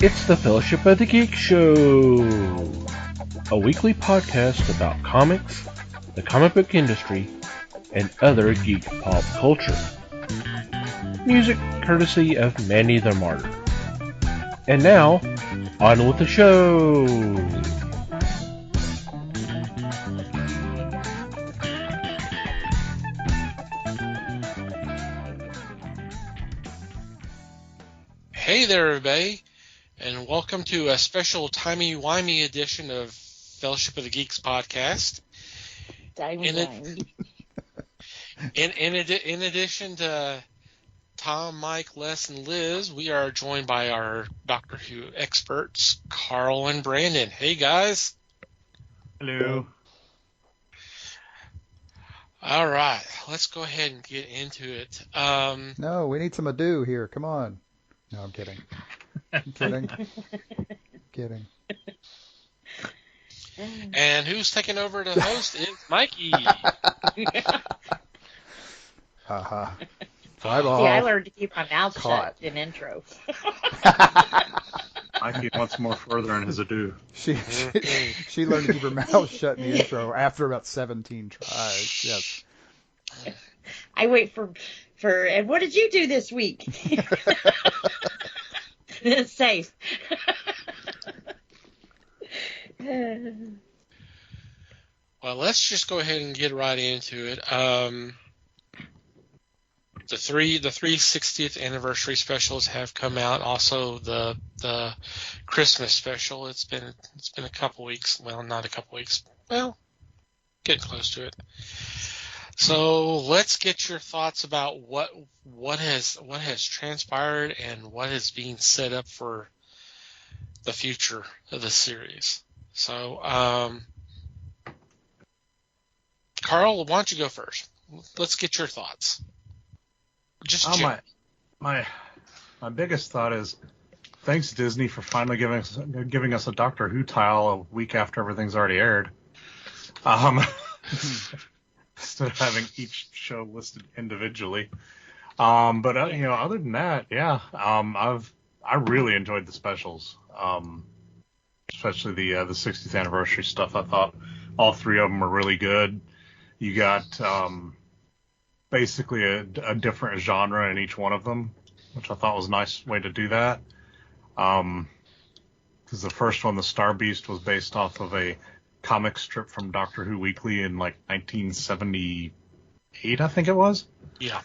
It's the Fellowship of the Geek Show, a weekly podcast about comics, the comic book industry, and other geek pop culture. Music courtesy of Manny the Martyr. And now, on with the show! Hey there, everybody, and welcome to a special timey-wimey edition of Fellowship of the Geeks podcast. Timey-wimey. In addition to Tom, Mike, Les, and Liz, we are joined by our Doctor Who experts, Carl and Brandon. Hey, guys. Hello. All right, let's go ahead and get into it. No, we need some ado here. Come on. No, I'm kidding. Kidding. And who's taking over to host is Mikey. Haha. See, I learned to keep my mouth shut in intro. Mikey wants more further in his ado. She learned to keep her mouth shut in the intro after about 17 tries. Yes. I wait for and what did you do this week? It's safe. Well, let's just go ahead and get right into it. The three 60th anniversary specials have come out. Also, the Christmas special. It's been a couple weeks. Well, not a couple weeks. Well, getting close to it. So let's get your thoughts about what has transpired and what is being set up for the future of the series. So, Carl, why don't you go first? Let's get your thoughts. Just my biggest thought is thanks Disney for finally giving us a Doctor Who tile a week after everything's already aired. Instead of having each show listed individually. But other than that, yeah, I really enjoyed the specials, especially the 60th anniversary stuff. I thought all three of them were really good. You got basically a different genre in each one of them, which I thought was a nice way to do that. Because the first one, the Star Beast, was based off of a comic strip from Doctor Who Weekly in like 1978, I think it was. Yeah.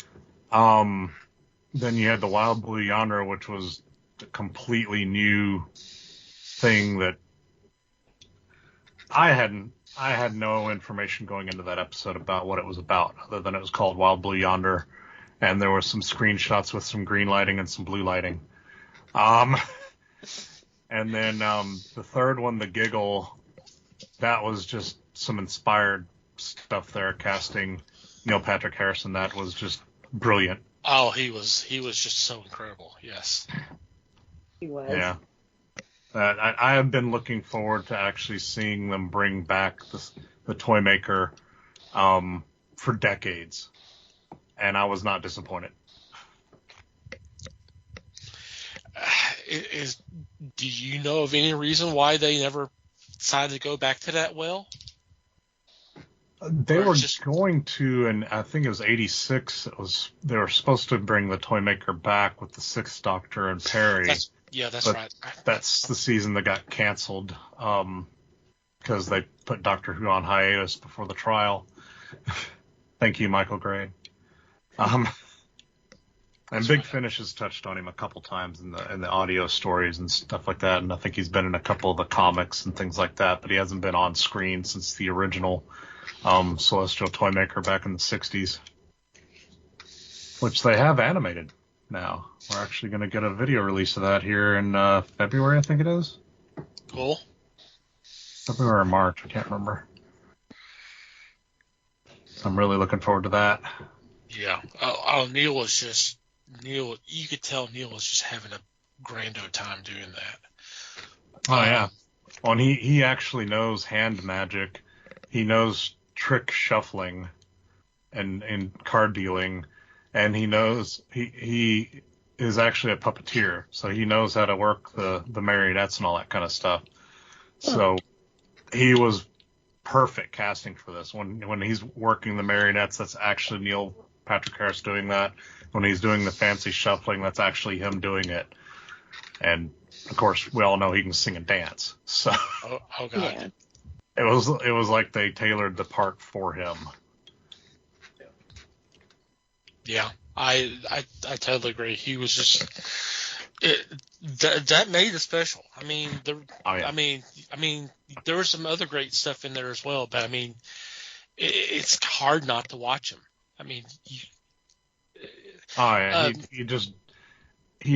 Then you had the Wild Blue Yonder, which was a completely new thing that I had no information going into that episode about what it was about, other than it was called Wild Blue Yonder, and there were some screenshots with some green lighting and some blue lighting. And then the third one, the Giggle, that was just some inspired stuff there, casting Neil Patrick Harrison. That was just brilliant. Oh, he was just so incredible. Yes. He was. Yeah. I have been looking forward to actually seeing them bring back the Toy Maker for decades, and I was not disappointed. Do you know of any reason why they never decided to go back to that well? They were going to, and I think it was 86. They were supposed to bring the Toy Maker back with the Sixth Doctor and Perry. That's right. That's the season that got canceled because they put Doctor Who on hiatus before the trial. Thank you, Michael Gray. And Big Finish has touched on him a couple times in the audio stories and stuff like that, and I think he's been in a couple of the comics and things like that, but he hasn't been on screen since the original Celestial Toymaker back in the 60s, which they have animated now. We're actually going to get a video release of that here in February, I think it is. Cool. February or March, I can't remember. So I'm really looking forward to that. Yeah. Neil, you could tell Neil was just having a grand old time doing that. Oh, yeah. Well, and he actually knows hand magic. He knows trick shuffling and card dealing, and he knows he is actually a puppeteer, so he knows how to work the marionettes and all that kind of stuff. So he was perfect casting for this. When he's working the marionettes, that's actually Neil Patrick Harris doing that. When he's doing the fancy shuffling, that's actually him doing it. And of course, we all know he can sing and dance. So oh God. Yeah. it was like they tailored the part for him. Yeah, I totally agree. He was just that made it special. I mean, I mean, there was some other great stuff in there as well, but I mean, it's hard not to watch him. I mean, he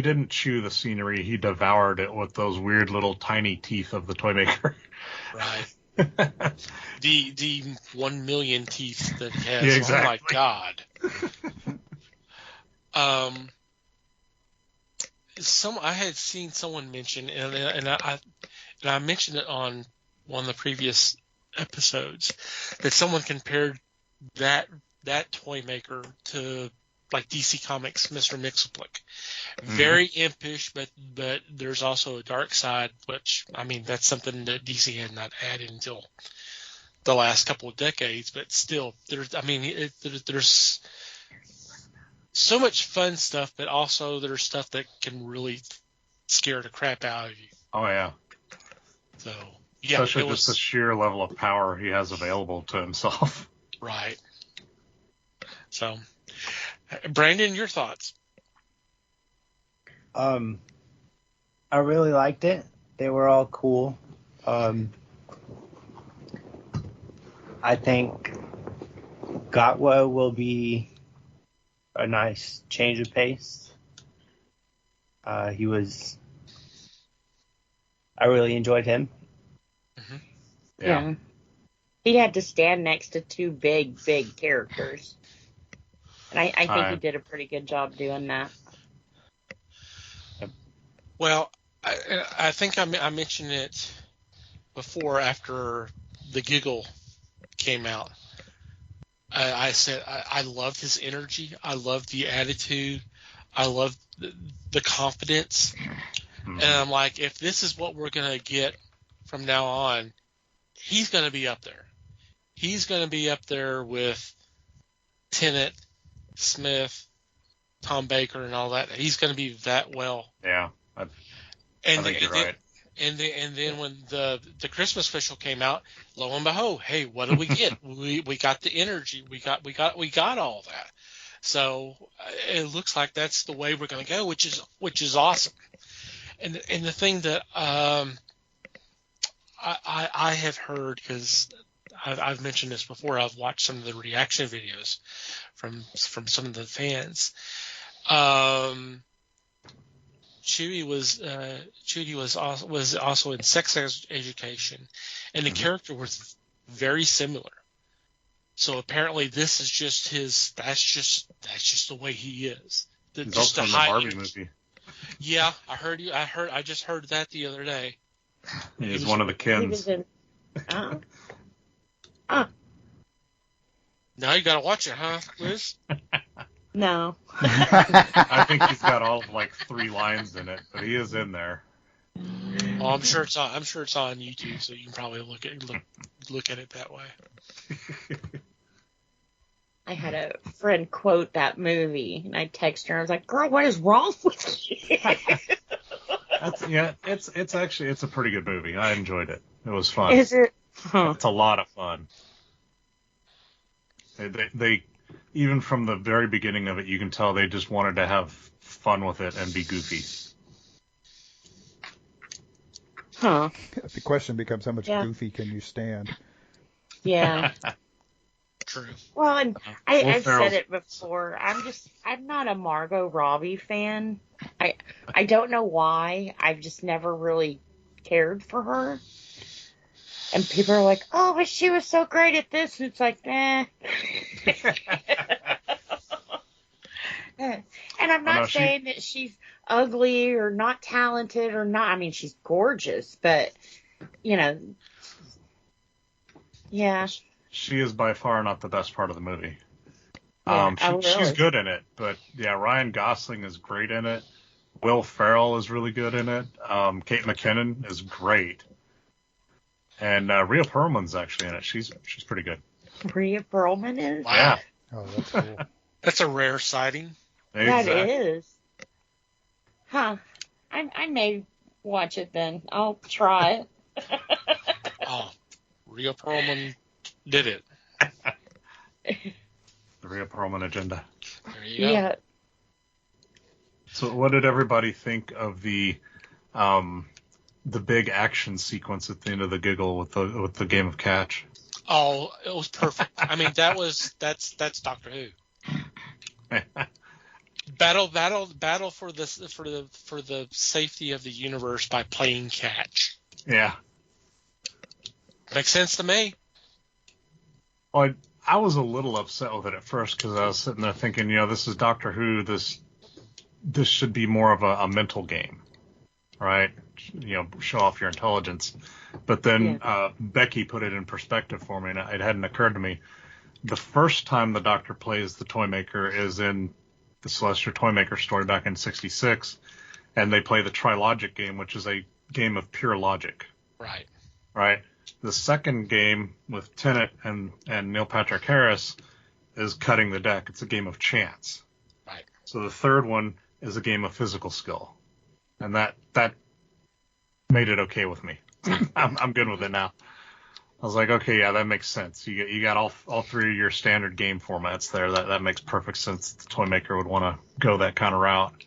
didn't chew the scenery; he devoured it with those weird little tiny teeth of the toy maker. Right. the 1 million teeth that he has. Yeah, exactly. Oh my God. I had seen someone mention, and I mentioned it on one of the previous episodes, that someone compared that toy maker to like DC Comics Mr. Mxyzptlk. Very impish, but there's also a dark side, which I mean that's something that DC had not added until the last couple of decades. But still, there's so much fun stuff, but also there's stuff that can really scare the crap out of you. Oh yeah. So yeah, especially just the sheer level of power he has available to himself. Right. So, Brandon, your thoughts? I really liked it. They were all cool. I think Gatwa will be a nice change of pace. I really enjoyed him. Mm-hmm. Yeah. He had to stand next to two big characters. And I think he did a pretty good job doing that. Well, I think I mentioned it before after the giggle came out. I said I loved his energy. I loved the attitude. I loved the confidence. Mm-hmm. And I'm like, if this is what we're going to get from now on, he's going to be up there. He's going to be up there with Tennant, Smith, Tom Baker, and all that. He's going to be that well. Yeah, I think you're right. And then when the Christmas special came out, lo and behold, hey, what do we get? we got the energy. We got all that. So it looks like that's the way we're going to go, which is awesome. And the thing that I have heard, because I've mentioned this before, I've watched some of the reaction videos from some of the fans. Chewie was also in sex education, and the character was very similar. So apparently, this is just his. That's just the way he is. He's also in the Barbie movie. Yeah, I just heard that the other day. He's one of the Kens. He was in. Now you gotta watch it, huh, Liz? No. I think he's got all of like 3 lines in it, but he is in there. Oh, I'm sure it's on YouTube, so you can probably look at it that way. I had a friend quote that movie, and I texted her. I was like, "Girl, what is wrong with you?" It's a pretty good movie. I enjoyed it. It was fun. Is it? Huh. It's a lot of fun. They even from the very beginning of it, you can tell they just wanted to have fun with it and be goofy. Huh. The question becomes, how much goofy can you stand? Yeah. True. Well, and I've said it before. I'm not a Margot Robbie fan. I don't know why. I've just never really cared for her. And people are like, "Oh, but she was so great at this." And it's like, eh. And I'm not saying that she's ugly or not talented or not. I mean, she's gorgeous, but, yeah. She is by far not the best part of the movie. Yeah. She's Really? good in it, but yeah, Ryan Gosling is great in it. Will Ferrell is really good in it. Kate McKinnon is great, and Rhea Perlman's actually in it. She's pretty good. Rhea Perlman is? Wow. Yeah. Oh, that's cool. That's a rare sighting. That Exactly. is. Huh. I may watch it then. I'll try it. Oh, Rhea Perlman did it. The Rhea Perlman agenda. There you go. Yeah. So, what did everybody think of the big action sequence at the end of the giggle with the game of catch? Oh, it was perfect. I mean, that's Doctor Who. Battle for the safety of the universe by playing catch. Yeah. Makes sense to me. Well, I was a little upset with it at first because I was sitting there thinking, this is Doctor Who. This should be more of a mental game, right? Show off your intelligence. But then Becky put it in perspective for me, and it hadn't occurred to me. The first time the Doctor plays the Toymaker is in the Celestial Toymaker story back in '66, and they play the Trilogic game, which is a game of pure logic. Right. Right. The second game with Tennant and Neil Patrick Harris is cutting the deck. It's a game of chance. Right. So the third one is a game of physical skill, and that made it okay with me. I'm good with it now. I was like, okay, yeah, that makes sense. You got all three of your standard game formats there. That makes perfect sense. The Toymaker would want to go that kind of route.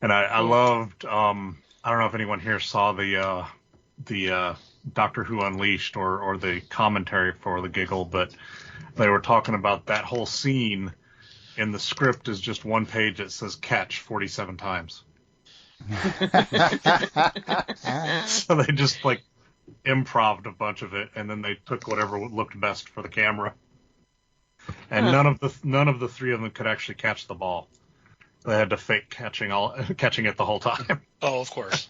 And I loved. I don't know if anyone here saw the Doctor Who Unleashed or the commentary for the giggle, but they were talking about that whole scene in the script is just one page that says catch 47 times. So they just improv'd a bunch of it, and then they took whatever looked best for the camera. And none of the three of them could actually catch the ball. They had to fake catching it the whole time. Oh, of course.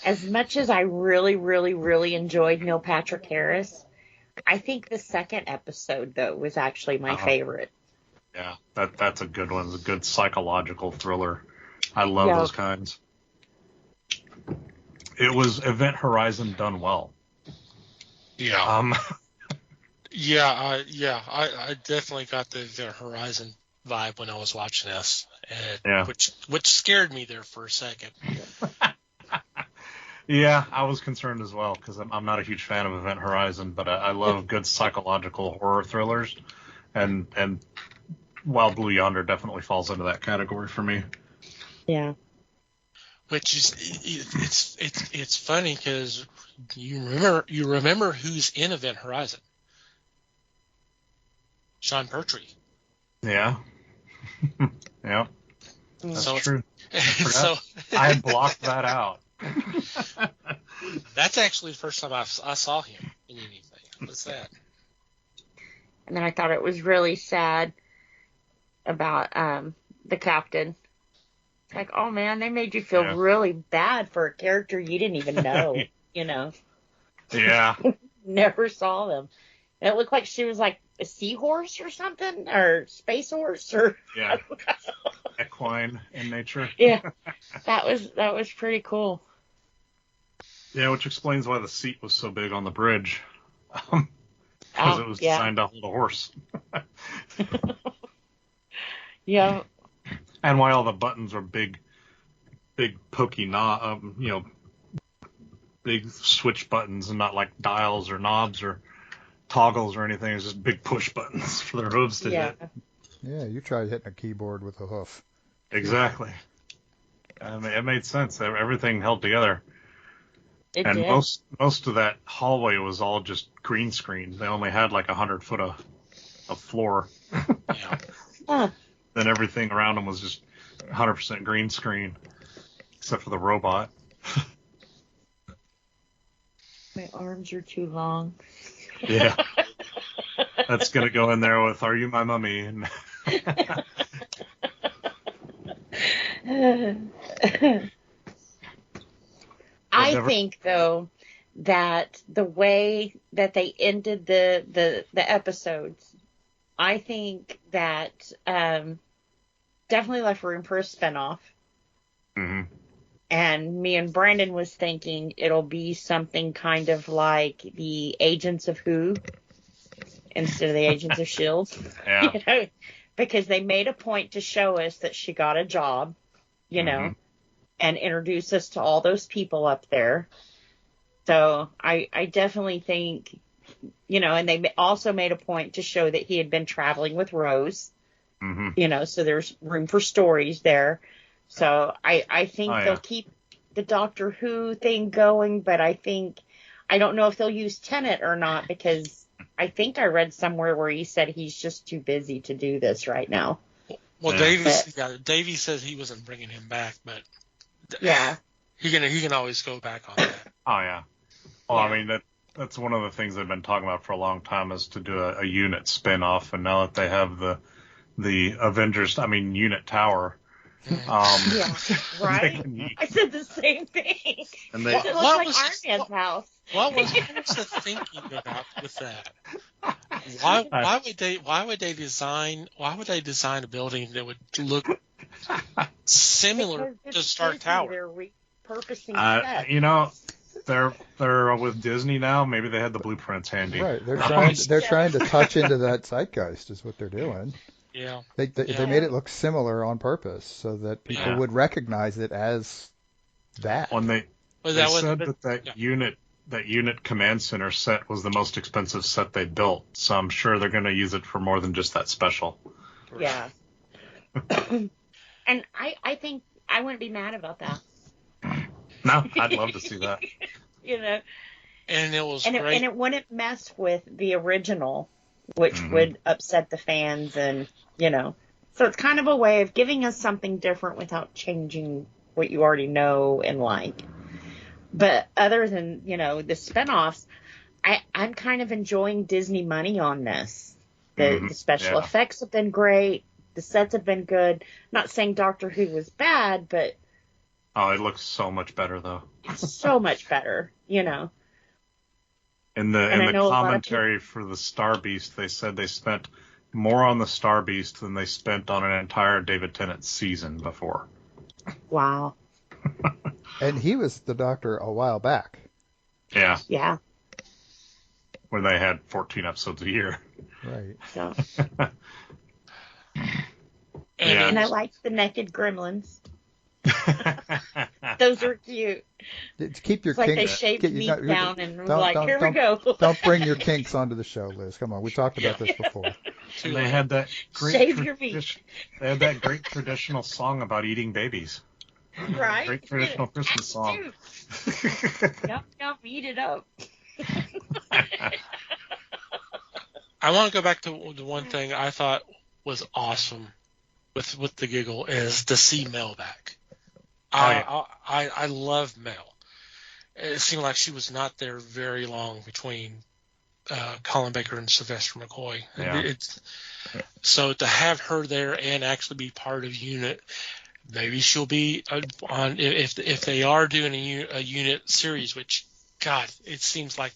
As much as I really, really, really enjoyed Neil Patrick Harris, I think the second episode, though, was actually my favorite. Yeah, that's a good one. It's a good psychological thriller. I love those kinds. It was Event Horizon done well. Yeah. I definitely got the Horizon vibe when I was watching this, which scared me there for a second. Yeah, I was concerned as well because I'm not a huge fan of Event Horizon, but I love good psychological horror thrillers, and Wild Blue Yonder definitely falls into that category for me. Yeah. Which is it's funny because you remember who's in Event Horizon? Sean Pertwee. Yeah. Yeah. That's true. So I had blocked that out. That's actually the first time I saw him in anything. What's that? And then I thought it was really sad about the captain. It's like, oh man, they made you feel really bad for a character you didn't even know, Yeah. Never saw them. And it looked like she was like a seahorse or something, or space horse, or yeah, equine in nature. Yeah, that was pretty cool. Yeah, which explains why the seat was so big on the bridge, because it was designed to hold a horse. Yeah. And why all the buttons are big pokey big switch buttons and not like dials or knobs or toggles or anything. It's just big push buttons for their hooves to hit. Yeah, you tried hitting a keyboard with a hoof. Exactly. It made sense. Everything held together. It and did. most of that hallway was all just green screen. They only had like 100 foot of floor. Yeah. Huh. Then everything around them was just 100% green screen, except for the robot. My arms are too long. Yeah. That's going to go in there with Are You My Mummy? I think, though, that the way that they ended the episodes, I think that definitely left room for a spinoff. Mm-hmm. And me and Brandon was thinking it'll be something kind of like the Agents of Who instead of the Agents of S.H.I.E.L.D. Yeah. You know, because they made a point to show us that she got a job, you know, and introduce us to all those people up there. So I definitely think, you know, and they also made a point to show that he had been traveling with Rose, you know, so there's room for stories there. So I think they'll keep the Doctor Who thing going, but I don't know if they'll use Tennant or not, because I think I read somewhere where he said he's just too busy to do this right now. Well, Davey says he wasn't bringing him back, but yeah, he can always go back on that. Oh yeah. Well, I mean that's one of the things they've been talking about for a long time, is to do a unit spin-off, and now that they have the Avengers, I mean Unit Tower. Yeah, right. I said the same thing. And it looks like Iron Man's house. What was the thinking about with that? Why would they design a building that would look similar to Stark Tower? They're repurposing sets. You know, they're with Disney now. Maybe they had the blueprints handy. Right. They're trying to touch into that zeitgeist is what they're doing. Yeah. They made it look similar on purpose so that people would recognize it as that. When they said that unit command center set was the most expensive set they built, so I'm sure they're going to use it for more than just that special. Yeah. And I think I wouldn't be mad about that. No, I'd love to see that. You know. And it was great. And it wouldn't mess with the original, which would upset the fans, and, you know. So it's kind of a way of giving us something different without changing what you already know and like. But other than, you know, the spinoffs, I'm kind of enjoying Disney money on this. The special effects have been great. The sets have been good. Not saying Doctor Who was bad, but... Oh, it looks so much better, though. It's so much better, you know. In the commentary for the Star Beast, they said they spent more on the Star Beast than they spent on an entire David Tennant season before. Wow. And he was the Doctor a while back. Yeah. Yeah. When they had 14 episodes a year. Right. So. And I liked the naked gremlins. Those are cute. Keep your it's like they shaved meat down and was like, here we go. Don't bring your kinks onto the show, Liz. Come on, we talked about this before. And they had that great They had that great traditional song about eating babies. Right. Great traditional Christmas song. Yum, yum, eat it up. I want to go back to the one thing I thought was awesome with the giggle is to see Mel back. I love Mel. It seemed like she was not there very long between Colin Baker and Sylvester McCoy. Yeah. So to have her there and actually be part of Unit, maybe she'll be on if they are doing a Unit series, which God, it seems like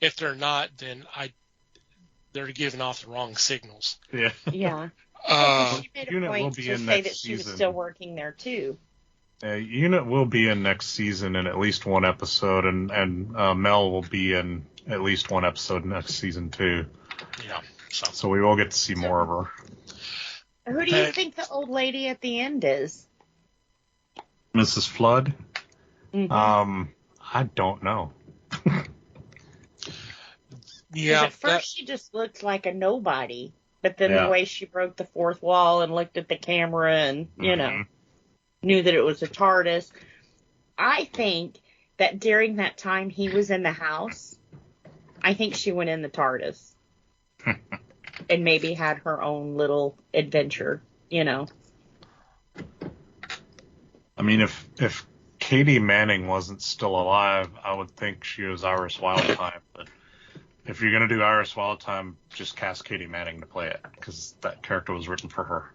if they're not, then they're giving off the wrong signals. Yeah. Yeah. She made a point to say that she was still working there too. Unit will be in next season in at least one episode, and Mel will be in at least one episode next season too. Yeah. So we will get to see more of her. Who do you think the old lady at the end is? Mrs. Flood? Mm-hmm. I don't know. Yeah. At first she just looked like a nobody, but then the way she broke the fourth wall and looked at the camera and, you know, knew that it was a TARDIS. I think that during that time he was in the house, I think she went in the TARDIS and maybe had her own little adventure, you know. I mean, if Katie Manning wasn't still alive, I would think she was Iris Wildtime. But if you're going to do Iris Wildtime, just cast Katie Manning to play it, because that character was written for her.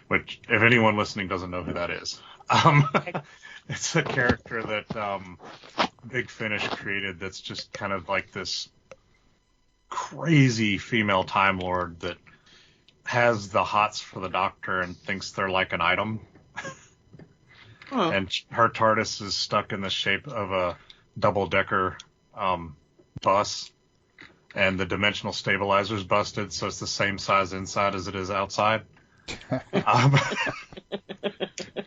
Which, if anyone listening doesn't know who that is. It's a character that Big Finish created that's just kind of like this crazy female Time Lord that has the hots for the Doctor and thinks they're like an item. Huh. And her TARDIS is stuck in the shape of a double-decker bus, and the dimensional stabilizer's busted, so it's the same size inside as it is outside.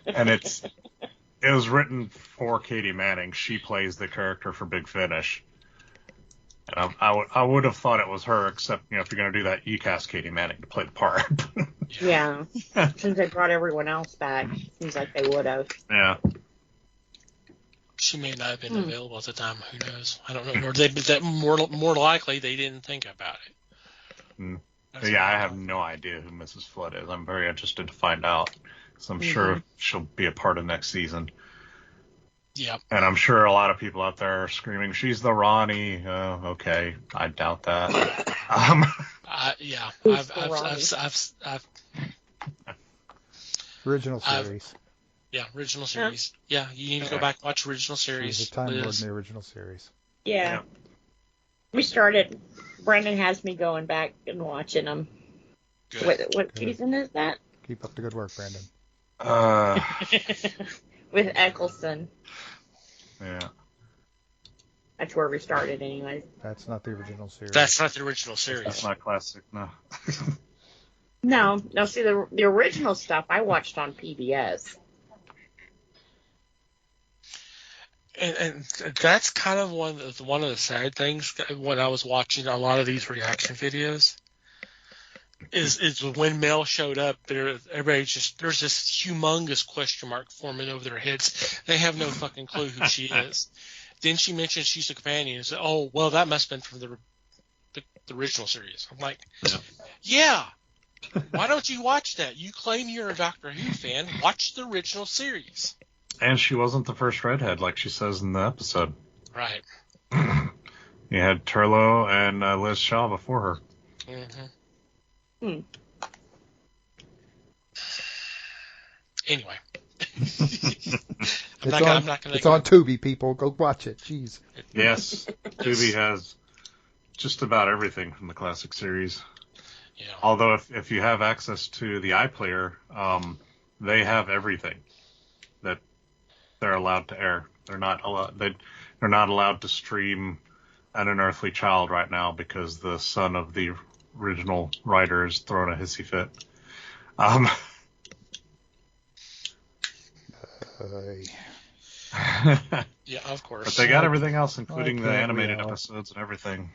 And it was written for Katie Manning. She plays the character for Big Finish. And I would have thought it was her, except, if you're going to do that, you cast Katie Manning to play the part. Yeah. Since they brought everyone else back, seems like they would have. Yeah. She may not have been available at the time. Who knows? I don't know. Or that more likely they didn't think about it. Yeah, I have no idea who Mrs. Flood is. I'm very interested to find out. So I'm sure she'll be a part of next season. Yeah. And I'm sure a lot of people out there are screaming, "She's the Ronnie." Okay, I doubt that. Yeah. I've Original series. Yeah, original series. Yeah, you need to go back and watch original series. She's a Time Lord in the original series. Yeah. We started. Brandon has me going back and watching them. Good. What season is that? Keep up the good work, Brandon. With Eccleston. Yeah. That's where we started, anyways. That's not the original series. That's not the original series. That's not classic, no. No. See, the original stuff I watched on PBS. And that's kind of one of the sad things when I was watching a lot of these reaction videos. Is when Mel showed up, there's this humongous question mark forming over their heads. They have no fucking clue who she is. Then she mentions she's a companion and said, "Oh, well, that must have been from the original series." I'm like, yeah. Why don't you watch that? You claim you're a Doctor Who fan. Watch the original series. And she wasn't the first redhead, like she says in the episode. Right. You had Turlough and Liz Shaw before her. Mm-hmm. Anyway. It's on Tubi, people. Go watch it. Jeez. Yes. Tubi has just about everything from the classic series. Yeah. Although if you have access to the iPlayer, they have everything that they're allowed to air. They're not allowed to stream An Unearthly Child right now because the son of the original writer is throwing a hissy fit. Yeah, of course. But they got everything else, including the animated episodes and everything.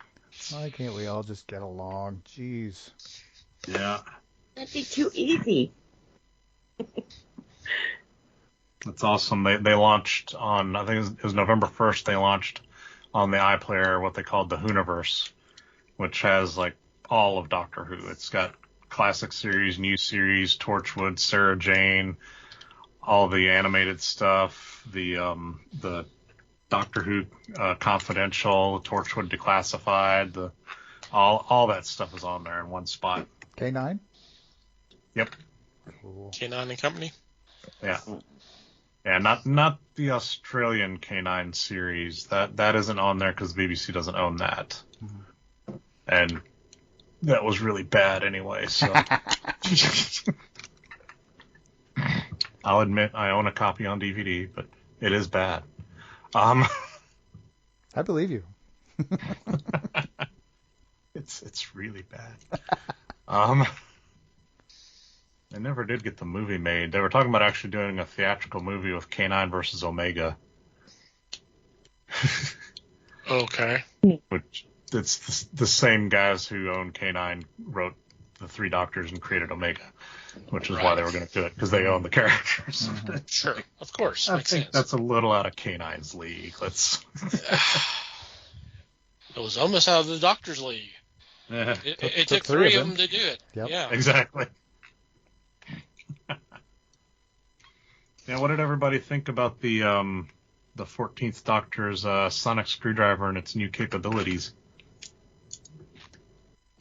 Why can't we all just get along? Jeez. Yeah. That'd be too easy. That's awesome. They launched on, I think it was November 1st, they launched on the iPlayer what they called the Hooniverse, which has like all of Doctor Who. It's got classic series, new series, Torchwood, Sarah Jane, all the animated stuff, the Doctor Who Confidential, Torchwood Declassified, all that stuff is on there in one spot. K9? Yep. Cool. K9 and Company? Yeah. Yeah, not the Australian K9 series. That isn't on there because the BBC doesn't own that. Mm-hmm. And that was really bad anyway, so. I'll admit I own a copy on DVD, but it is bad. I believe you. It's really bad. They never did get the movie made. They were talking about actually doing a theatrical movie with K9 versus Omega. Okay. Which it's the same guys who own K9 wrote the Three Doctors and created Omega, which is why they were going to do it, because they own the characters. Mm-hmm. Sure, of course. I think that's a little out of K9's league. It was almost out of the Doctor's league. It took three of them to do it. Yep. Yeah, exactly. Yeah, what did everybody think about the 14th Doctor's sonic screwdriver and its new capabilities?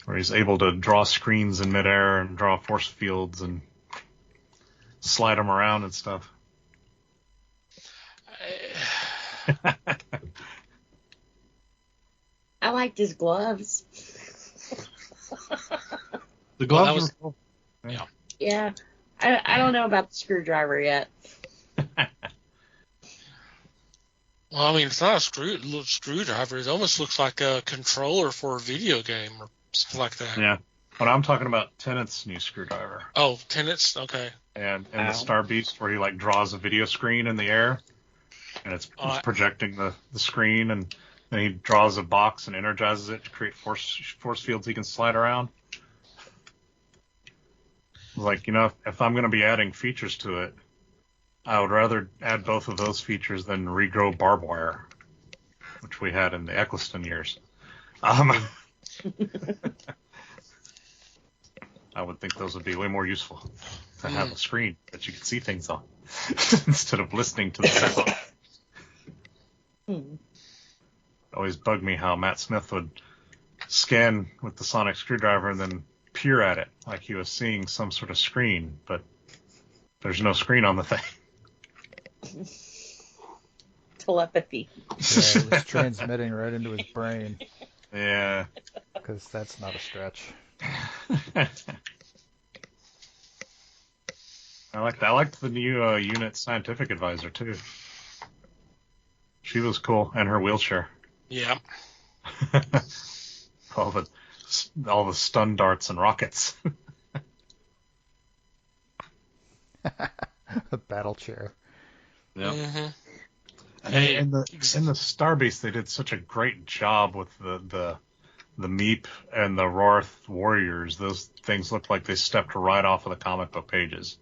Where he's able to draw screens in midair and draw force fields and slide them around and stuff. I liked his gloves. The gloves were cool. Yeah. Yeah. I don't know about the screwdriver yet. Well, I mean, it's not a screwdriver. It almost looks like a controller for a video game or something like that. Yeah. But I'm talking about Tennant's new screwdriver. Oh, Tennant's? Okay. And the Star Beast, where he like draws a video screen in the air, and it's projecting the screen, and then he draws a box and energizes it to create force fields he can slide around. Like, if I'm going to be adding features to it, I would rather add both of those features than regrow barbed wire, which we had in the Eccleston years. I would think those would be way more useful to have a screen that you can see things on instead of listening to the sound. It always bugged me how Matt Smith would scan with the sonic screwdriver and then peer at it like he was seeing some sort of screen, but there's no screen on the thing. Telepathy. Yeah, it was transmitting right into his brain. Yeah. Because that's not a stretch. I liked the new unit scientific advisor too. She was cool, and her wheelchair. Yeah. all the stun darts and rockets. A battle chair. Yeah. Mm-hmm. Hey, in the Star Beast, they did such a great job with the Meep and the Rorth warriors. Those things looked like they stepped right off of the comic book pages.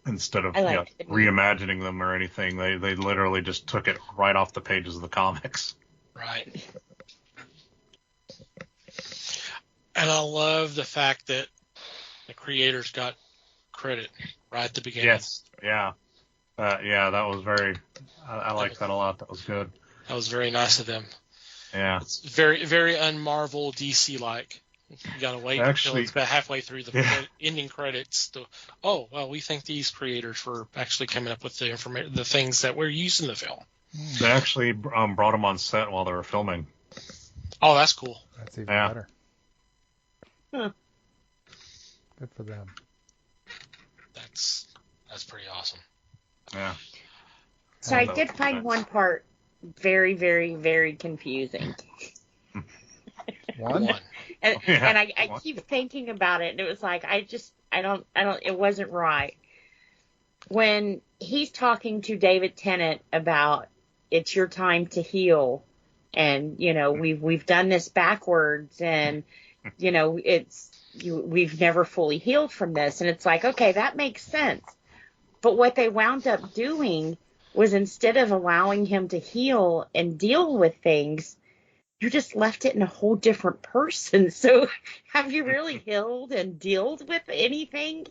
Instead of reimagining them or anything, they literally just took it right off the pages of the comics. Right. And I love the fact that the creators got credit right at the beginning. Yes. Yeah. That was very. I liked that a lot. That was good. That was very nice of them. Yeah. It's very, very unMarvel DC-like. You gotta wait until it's about halfway through the ending credits to. Oh well, we thank these creators for actually coming up with the things that we're using in the film. They actually brought them on set while they were filming. Oh, that's cool. That's even better. Huh. Good for them. That's pretty awesome. Yeah. So I did find one part very, very, very confusing. One? And I keep thinking about it, and it was like, it wasn't right. When he's talking to David Tennant about it's your time to heal, and, we've done this backwards, and, we've never fully healed from this. And it's like, okay, that makes sense. But what they wound up doing was, instead of allowing him to heal and deal with things, you just left it in a whole different person. So have you really healed and dealt with anything?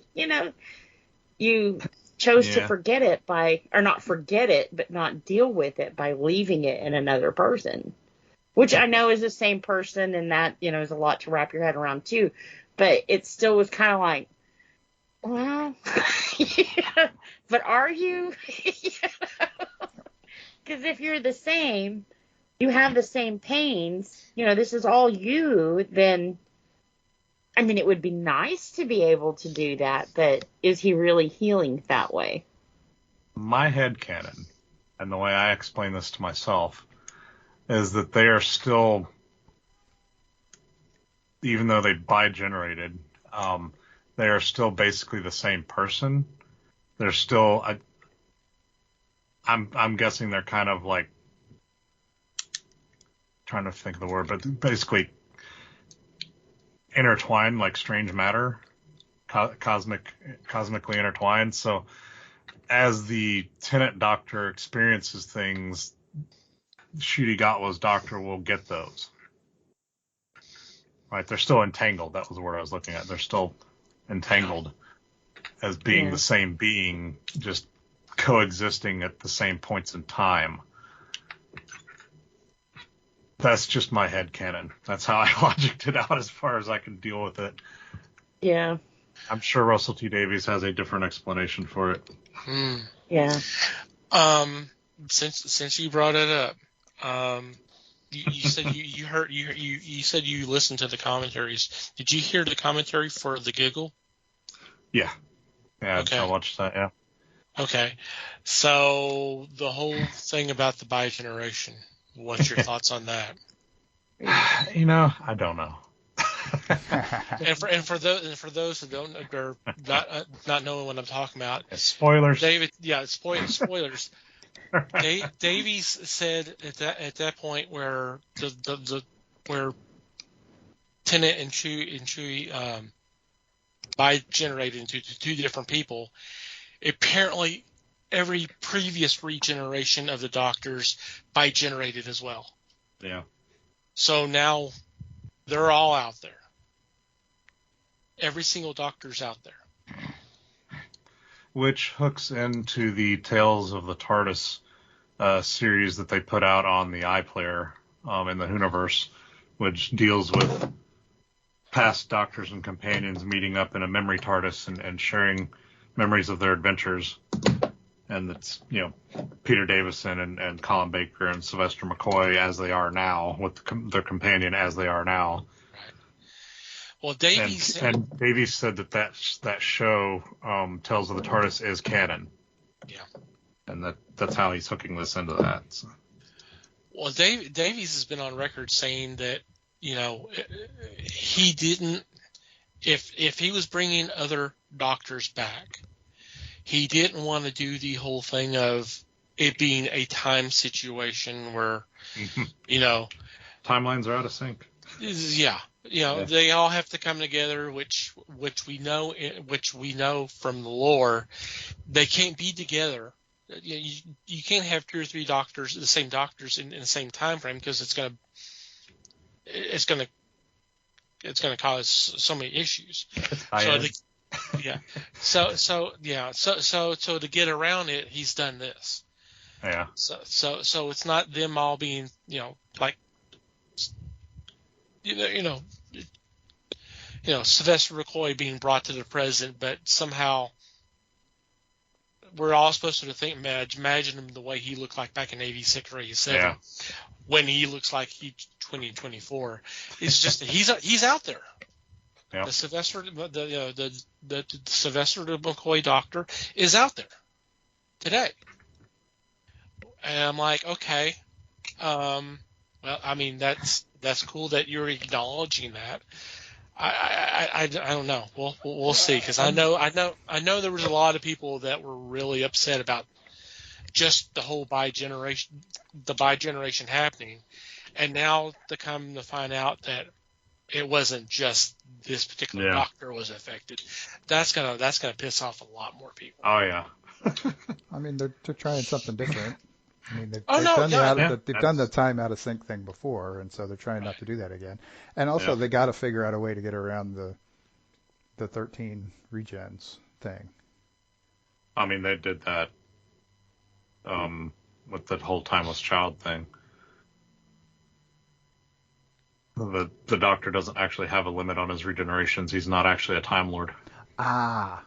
You chose to forget it not forget it, but not deal with it by leaving it in another person, which I know is the same person, and that, is a lot to wrap your head around too. But it still was kind of like, well, but are you? Because if you're the same, you have the same pains, this is all you, then, I mean, it would be nice to be able to do that, but is he really healing that way? My headcanon, and the way I explain this to myself, is that they are still, even though they bi-generated, they are still basically the same person. They're still, I'm guessing they're kind of like, trying to think of the word, but basically intertwined, like strange matter, cosmically intertwined. So as the Tennant Doctor experiences things, Ncuti Gatwa's Doctor will get those. Right? They're still entangled. That was the word I was looking at. They're still entangled as being the same being, just coexisting at the same points in time. That's just my headcanon. That's how I logicked it out as far as I can deal with it. Yeah. I'm sure Russell T. Davies has a different explanation for it. Yeah. since you brought it up, you said you heard you said you listened to the commentaries. Did you hear the commentary for the Giggle? Yeah. Okay. I watched that. Yeah. Okay. So the whole thing about the bi-generation, what's your thoughts on that? I don't know. and for those who don't are not knowing what I'm talking about, spoilers. David, spoilers. Davies said at that point where where Tennant and Chewie bi-generated into two different people. Apparently, every previous regeneration of the Doctors bi-generated as well. Yeah. So now they're all out there. Every single Doctor's out there. Which hooks into the Tales of the TARDIS series that they put out on the iPlayer in the Hooniverse, which deals with past Doctors and companions meeting up in a memory TARDIS and sharing memories of their adventures. And it's, Peter Davison and Colin Baker and Sylvester McCoy as they are now, with their companion as they are now. Well, Davies said that show, Tales of the TARDIS, is canon. Yeah. And that's how he's hooking this into that. So. Well, Davies has been on record saying that, he didn't, if he was bringing other Doctors back, he didn't want to do the whole thing of it being a time situation where, timelines are out of sync. Yeah. They all have to come together, which we know from the lore, they can't be together. You can't have 2 or 3 Doctors, the same Doctors in the same time frame, because it's gonna cause so many issues. So to get around it, he's done this. Yeah. So it's not them all being Sylvester McCoy being brought to the present, but somehow we're all supposed to think, imagine him the way he looked like back in 86 or 87, when he looks like he's 2024. It's just he's out there. Yep. The Sylvester McCoy Doctor is out there today, and I'm like, okay, well, I mean that's cool that you're acknowledging that. I don't know. We'll see, because I know there was a lot of people that were really upset about just the whole bi-generation happening, and now to come to find out that it wasn't just this particular Doctor was affected. That's gonna piss off a lot more people. Oh yeah. I mean, they're trying something different. I mean, they've done the time out of sync thing before, and so they're trying not to do that again. And also, they got to figure out a way to get around the 13 regens thing. I mean, they did that with the whole timeless child thing. The Doctor doesn't actually have a limit on his regenerations. He's not actually a Time Lord. Ah.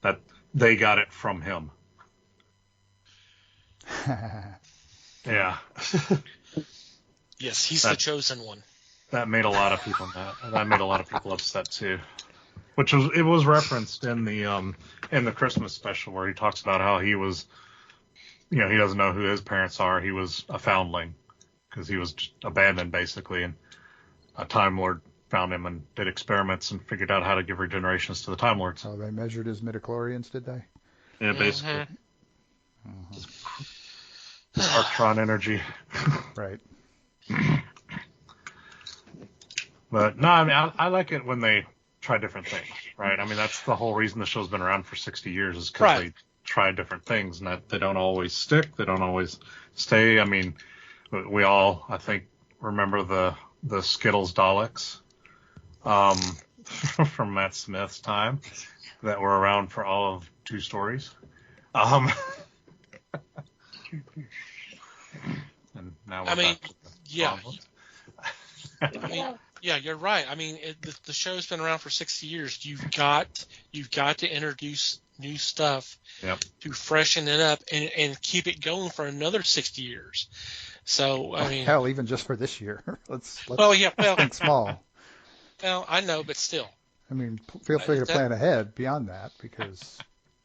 That they got it from him. Yeah. Yes, he's the chosen one. That made a lot of people mad. That made a lot of people upset too. It was referenced in the Christmas special, where he talks about how he was, he doesn't know who his parents are. He was a foundling because he was just abandoned basically, and a Time Lord found him and did experiments and figured out how to give regenerations to the Time Lords. Oh, they measured his midichlorians, did they? Yeah, basically. His Arctron energy. Right. But no, I mean, I like it when they try different things, right? I mean, that's the whole reason the show's been around for 60 years, is because they try different things, and that they don't always stick, they don't always stay. I mean, we all, I think, remember the Skittles Daleks from Matt Smith's time that were around for all of 2 stories. And now we're back to the problems. Yeah, you're right. I mean, the show's been around for 60 years. You've got to introduce new stuff to freshen it up and keep it going for another 60 years. So, I mean... Hell, even just for this year. Let's think small. Well, I know, but still. I mean, feel free to plan ahead beyond that, because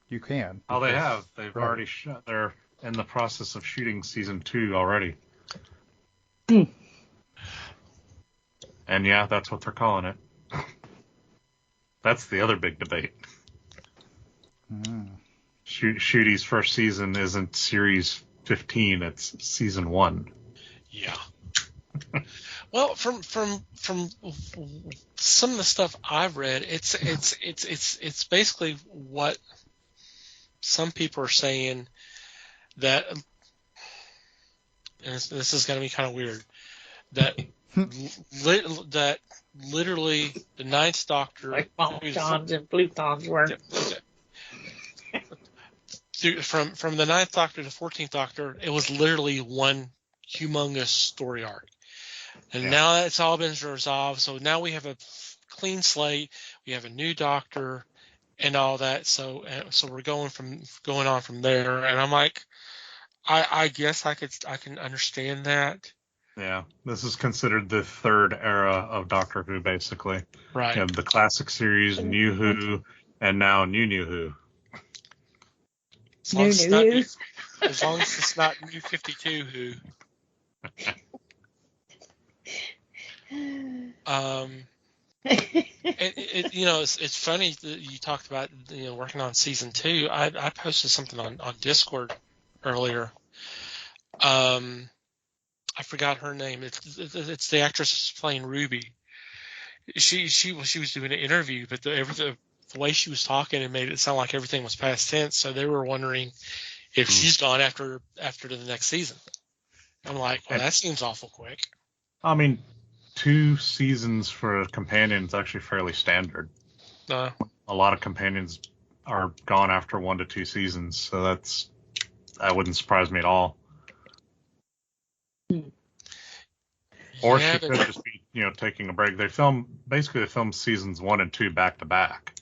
you can. Oh, they have. They've already shot. They're in the process of shooting season 2 already. And yeah, that's what they're calling it. That's the other big debate. Shooty's first season isn't series 15; it's season 1. Yeah. Well, from some of the stuff I've read, it's basically what some people are saying, that, and this is going to be kind of weird, that literally the Ninth Doctor, like Johns and Plutons were. From the Ninth Doctor to 14th Doctor, it was literally one humongous story arc. And now it's all been resolved, so now we have a clean slate, we have a new Doctor, and all that. So we're going on from there. And I'm like, I guess I can understand that. Yeah, this is considered the third era of Doctor Who, basically. Right. You have the classic series, New Who, and now New Who. As long as it's not New 52 Who. It's funny that you talked about working on season 2. I posted something on Discord earlier. I forgot her name. It's the actress playing Ruby. She was doing an interview, but the way she was talking, it made it sound like everything was past tense. So they were wondering if she's gone after the next season. I'm like, well, that seems awful quick. I mean, 2 seasons for a companion is actually fairly standard. A lot of companions are gone after 1 to 2 seasons, so that wouldn't surprise me at all. Or she could just be, taking a break. They film seasons 1 and 2 back to back,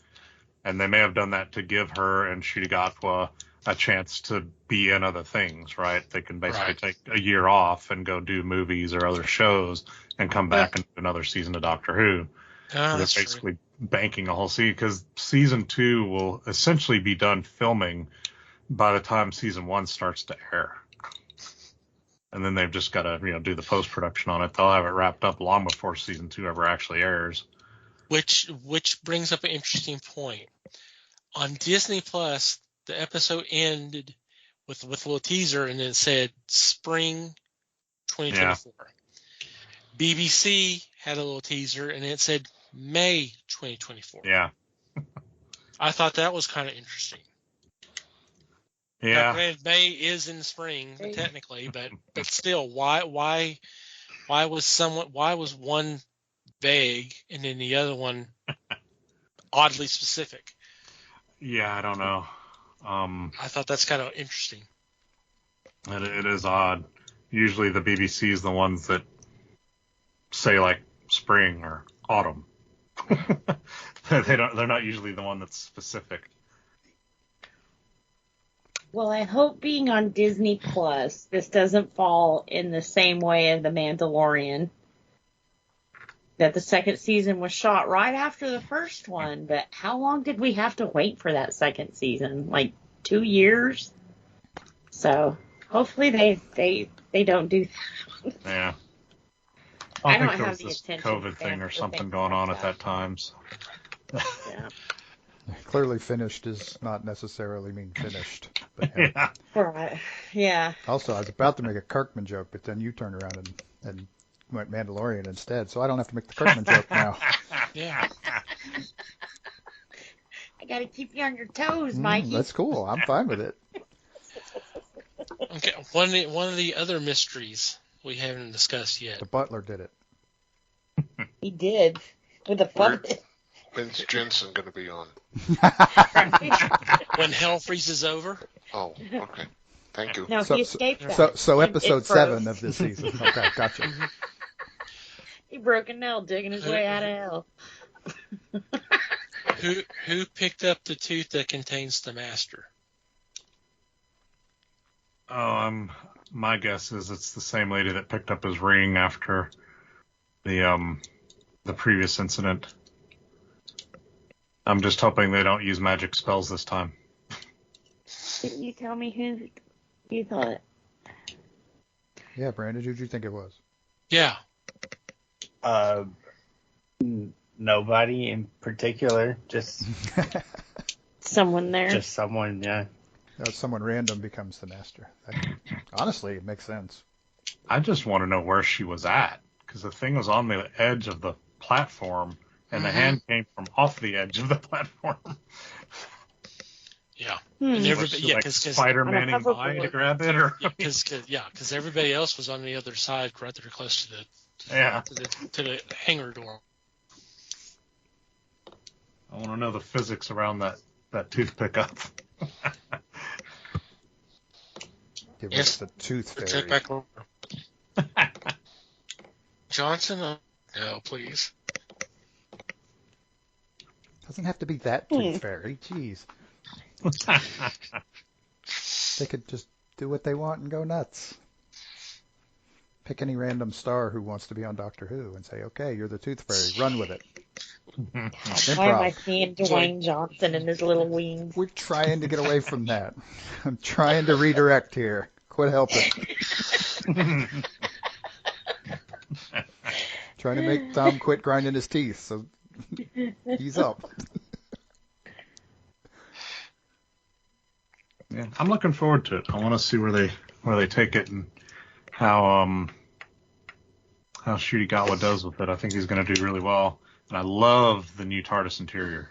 and they may have done that to give her and Shurigatwa a chance to be in other things, right? They can basically take a year off and go do movies or other shows and come back and do another season of Doctor Who. They're basically banking a whole season, because season 2 will essentially be done filming by the time season 1 starts to air. And then they've just got to, do the post-production on it. They'll have it wrapped up long before season 2 ever actually airs. Which brings up an interesting point. On Disney Plus, the episode ended with a little teaser, and it said spring 2024. Yeah. BBC had a little teaser, and it said May 2024. Yeah. I thought that was kind of interesting. Yeah. Granted, May is in the spring technically, but still, why was one vague and then the other one oddly specific? Yeah, I don't know. I thought that's kind of interesting. It is odd. Usually the BBC is the ones that say like spring or autumn. They're not usually the one that's specific. Well, I hope being on Disney Plus, this doesn't fall in the same way as The Mandalorian. That the second season was shot right after the first one, but how long did we have to wait for that second season? Like 2 years? So hopefully they don't do that. Yeah. I think there was this COVID thing or something going on at that time. So. Yeah. Clearly finished does not necessarily mean finished. But, yeah. Right. Yeah. Also, I was about to make a Kirkman joke, but then you turned around and went Mandalorian instead, so I don't have to make the Kirkman joke now. Yeah. I got to keep you on your toes, Mikey. That's cool. I'm fine with it. Okay. One of the other mysteries we haven't discussed yet. The butler did it. He did. With a puppet. When's Jensen going to be on? When hell freezes over. Oh, okay. Thank you. No, he escaped that. So episode 7 of this season. Okay, gotcha. He broke a nail digging his way out of hell. Who picked up the tooth that contains the master? Oh, my guess is it's the same lady that picked up his ring after the previous incident. I'm just hoping they don't use magic spells this time. Didn't you tell me who you thought? Yeah, Brandon, who'd you think it was? Yeah. Nobody in particular, just someone there. Just someone, yeah. Someone random becomes the master. Honestly, it makes sense. I just want to know where she was at, because the thing was on the edge of the platform, and the hand came from off the edge of the platform. Yeah. And everybody, Spider-Manning by to grab it, or because everybody else was on the other side, right there close to the hangar door. I want to know the physics around that tooth pickup. Give us the tooth fairy. Check back over. Johnson? No, please. Doesn't have to be that tooth fairy. Jeez. They could just do what they want and go nuts. Pick any random star who wants to be on Doctor Who and say, okay, you're the tooth fairy. Run with it. Why am I seeing Dwayne Johnson and his little wings? We're trying to get away from that. I'm trying to redirect here. Quit helping. Trying to make Tom quit grinding his teeth, so he's up. Yeah, I'm looking forward to it. I want to see where they take it and how Ncuti Gatwa does with it. I think he's going to do really well. And I love the new TARDIS interior.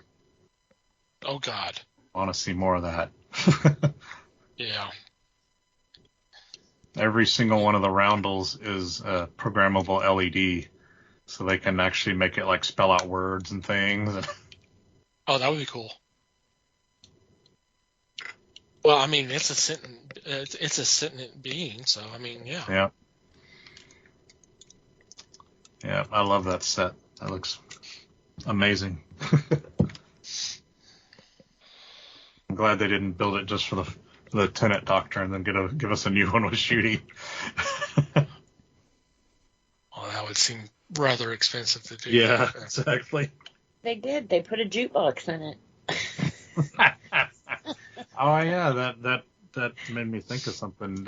Oh, God. I want to see more of that. Yeah. Every single one of the roundels is a programmable LED, so they can actually make it like spell out words and things. Oh, that would be cool. Well, I mean, it's a sentient being, so I mean, yeah. Yeah. Yeah, I love that set. That looks amazing. I'm glad they didn't build it just for the Tenet Doctor and then give us a new one with Ncuti. Well, that would seem rather expensive to do. Yeah, exactly. They did. They put a jukebox in it. Oh yeah, that made me think of something.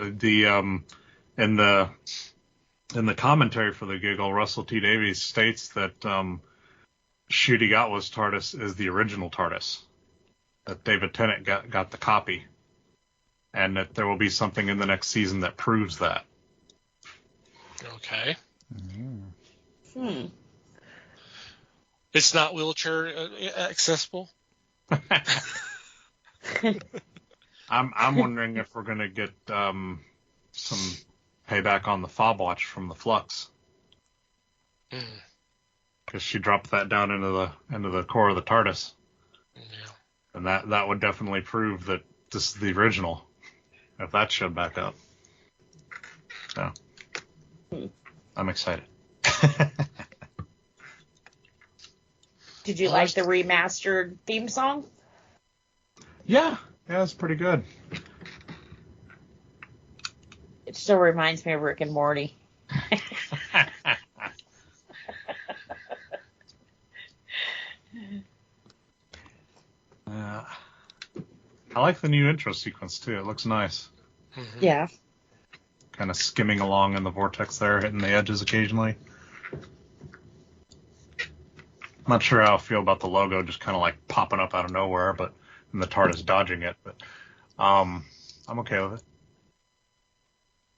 In the commentary for the giggle, Russell T Davies states that Ncuti Gatwa's TARDIS is the original TARDIS. That David Tennant got the copy, and that there will be something in the next season that proves that. Okay. It's not wheelchair accessible. I'm wondering if we're gonna get some payback on the fob watch from the Flux, because she dropped that down into the core of the TARDIS. Yeah. And that would definitely prove that this is the original, if that showed back up. So, I'm excited. Did you like the remastered theme song? Yeah, it's pretty good. It still reminds me of Rick and Morty. I like the new intro sequence too. It looks nice. Yeah. Kind of skimming along in the vortex there, hitting the edges occasionally. I'm not sure how I feel about the logo just kind of like popping up out of nowhere, and the TARDIS dodging it, but I'm okay with it.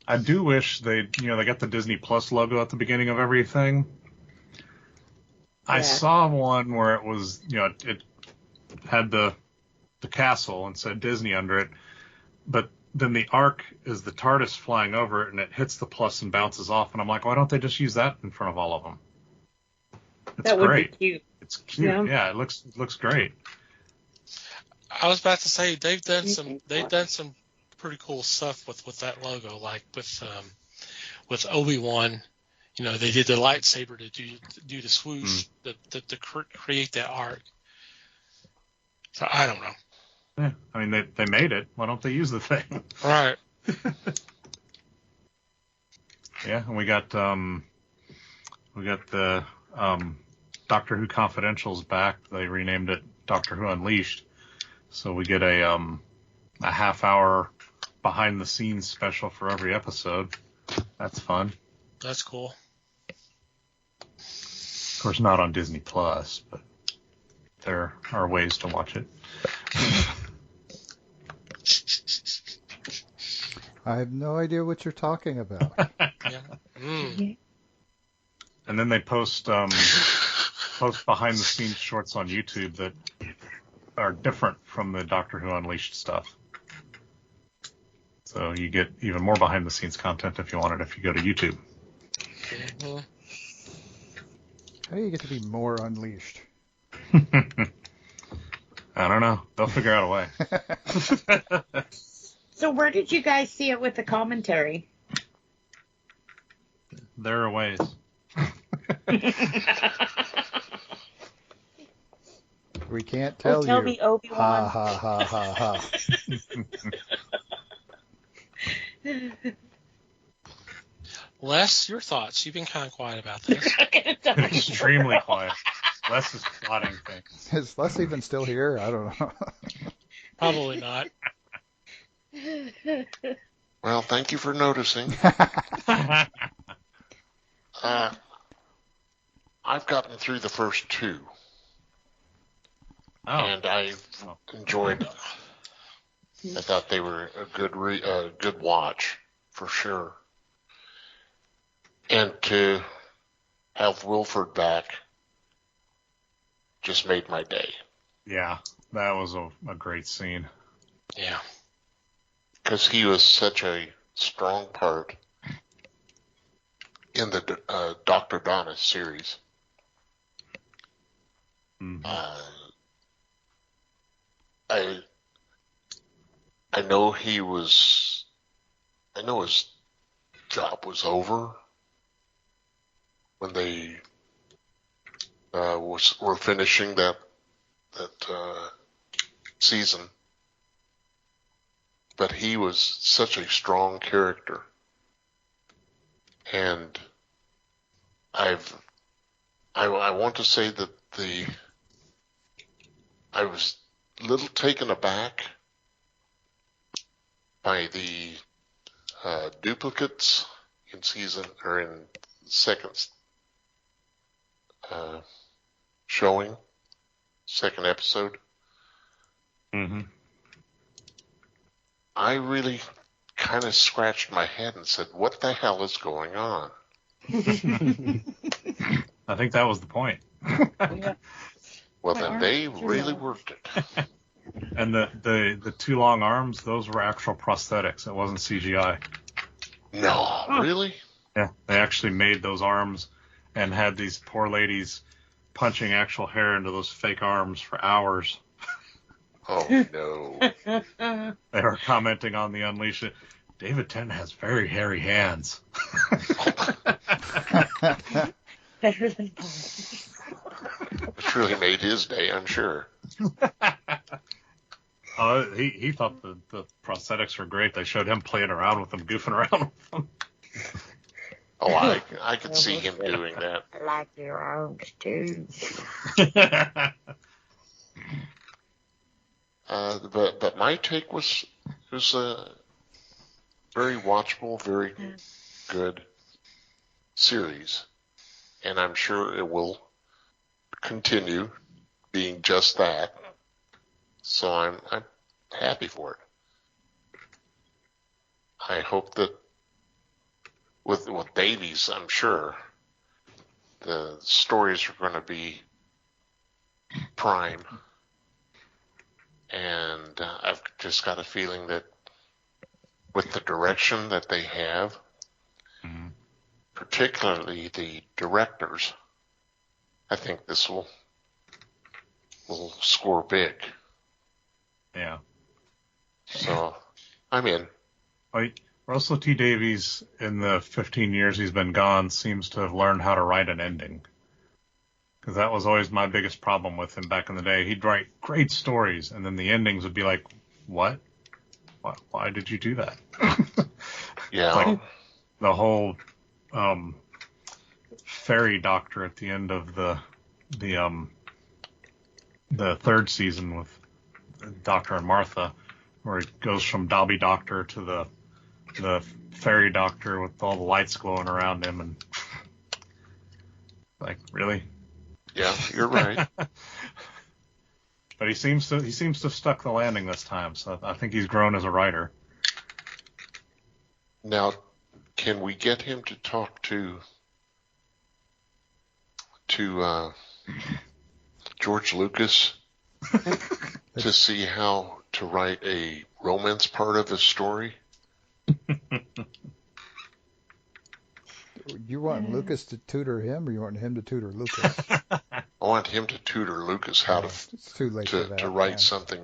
I do wish they got the Disney Plus logo at the beginning of everything. Yeah. I saw one where it was, it had the castle and said Disney under it, but then the arc is the TARDIS flying over it and it hits the plus and bounces off, and I'm like, why don't they just use that in front of all of them? It's that would great. Be cute. It's cute. Yeah, it looks great. I was about to say they've done some pretty cool stuff with that logo, like with Obi-Wan. They did the lightsaber to do the swoosh to create that arc. So I don't know. Yeah, I mean, they made it. Why don't they use the thing? Right. Yeah, and we got the Doctor Who Confidential's back. They renamed it Doctor Who Unleashed. So we get a half-hour behind-the-scenes special for every episode. That's fun. That's cool. Of course, not on Disney Plus, but there are ways to watch it. I have no idea what you're talking about. Yeah. Mm. And then they post behind-the-scenes shorts on YouTube that are different from the Doctor Who Unleashed stuff. So you get even more behind-the-scenes content if you want it if you go to YouTube. Mm-hmm. How do you get to be more unleashed? I don't know. They'll figure out a way. So where did you guys see it with the commentary? There are ways. We can't tell you. Tell me, Obi-Wan. Ha ha ha ha ha. Les, your thoughts. You've been kind of quiet about this. Been extremely quiet. Les is plotting things. Is Les even still here? I don't know. Probably not. Well, thank you for noticing. I've gotten through the first two, and I've enjoyed them. I thought they were a good watch, for sure. And to have Wilford back just made my day. Yeah, that was a great scene. Yeah. Because he was such a strong part in the Dr. Donna series. Mm-hmm. I know his job was over when they were finishing that season, but he was such a strong character, and I want to say that I was a little taken aback by the duplicates in second showing, second episode. Mm-hmm. I really kind of scratched my head and said, what the hell is going on? I think that was the point. Well, then they really worked it. And the two long arms, those were actual prosthetics. It wasn't CGI. No, really? Yeah, they actually made those arms and had these poor ladies punching actual hair into those fake arms for hours. Oh, no. They were commenting on the Unleash It. David Tennant has very hairy hands. Better than Which really made his day, I'm sure. He thought the prosthetics were great. They showed him playing around with them, goofing around with them. Oh, I could see him doing that. I like your arms, too. But my take was very watchable, very good series, and I'm sure it will continue being just that. So I'm happy for it. I hope that with Davies, I'm sure the stories are going to be prime. And I've just got a feeling that with the direction that they have, mm-hmm. particularly the directors, I think this will score big. Yeah. So I'm in. Russell T. Davies, in the 15 years he's been gone, seems to have learned how to write an ending. Because that was always my biggest problem with him back in the day. He'd write great stories, and then the endings would be like, what? Why did you do that? Yeah. Like the whole fairy doctor at the end of the third season with Doctor and Martha, where it goes from Dobby Doctor to the fairy doctor with all the lights glowing around him, and like, really? Yeah, you're right. But he seems to have stuck the landing this time, so I think he's grown as a writer. Now, can we get him to talk to George Lucas to see how to write a romance part of his story? You want Lucas to tutor him, or you want him to tutor Lucas? I want him to tutor Lucas how it's too late for that, to write man. something.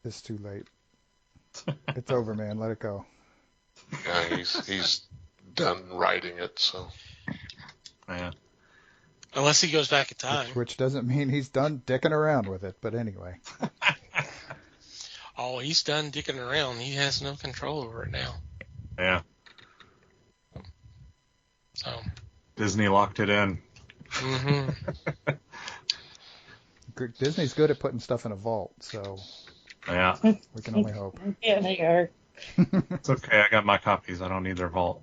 It's too late. It's over, man. Let it go. Yeah, he's done writing it, so. Yeah. Unless he goes back in time. Which doesn't mean he's done dicking around with it, but anyway. Oh, he's done dicking around. He has no control over it now. Yeah. So. Disney locked it in. Mm-hmm. Disney's good at putting stuff in a vault, so Yeah. we can only hope. Yeah, they are. It's okay. I got my copies. I don't need their vault.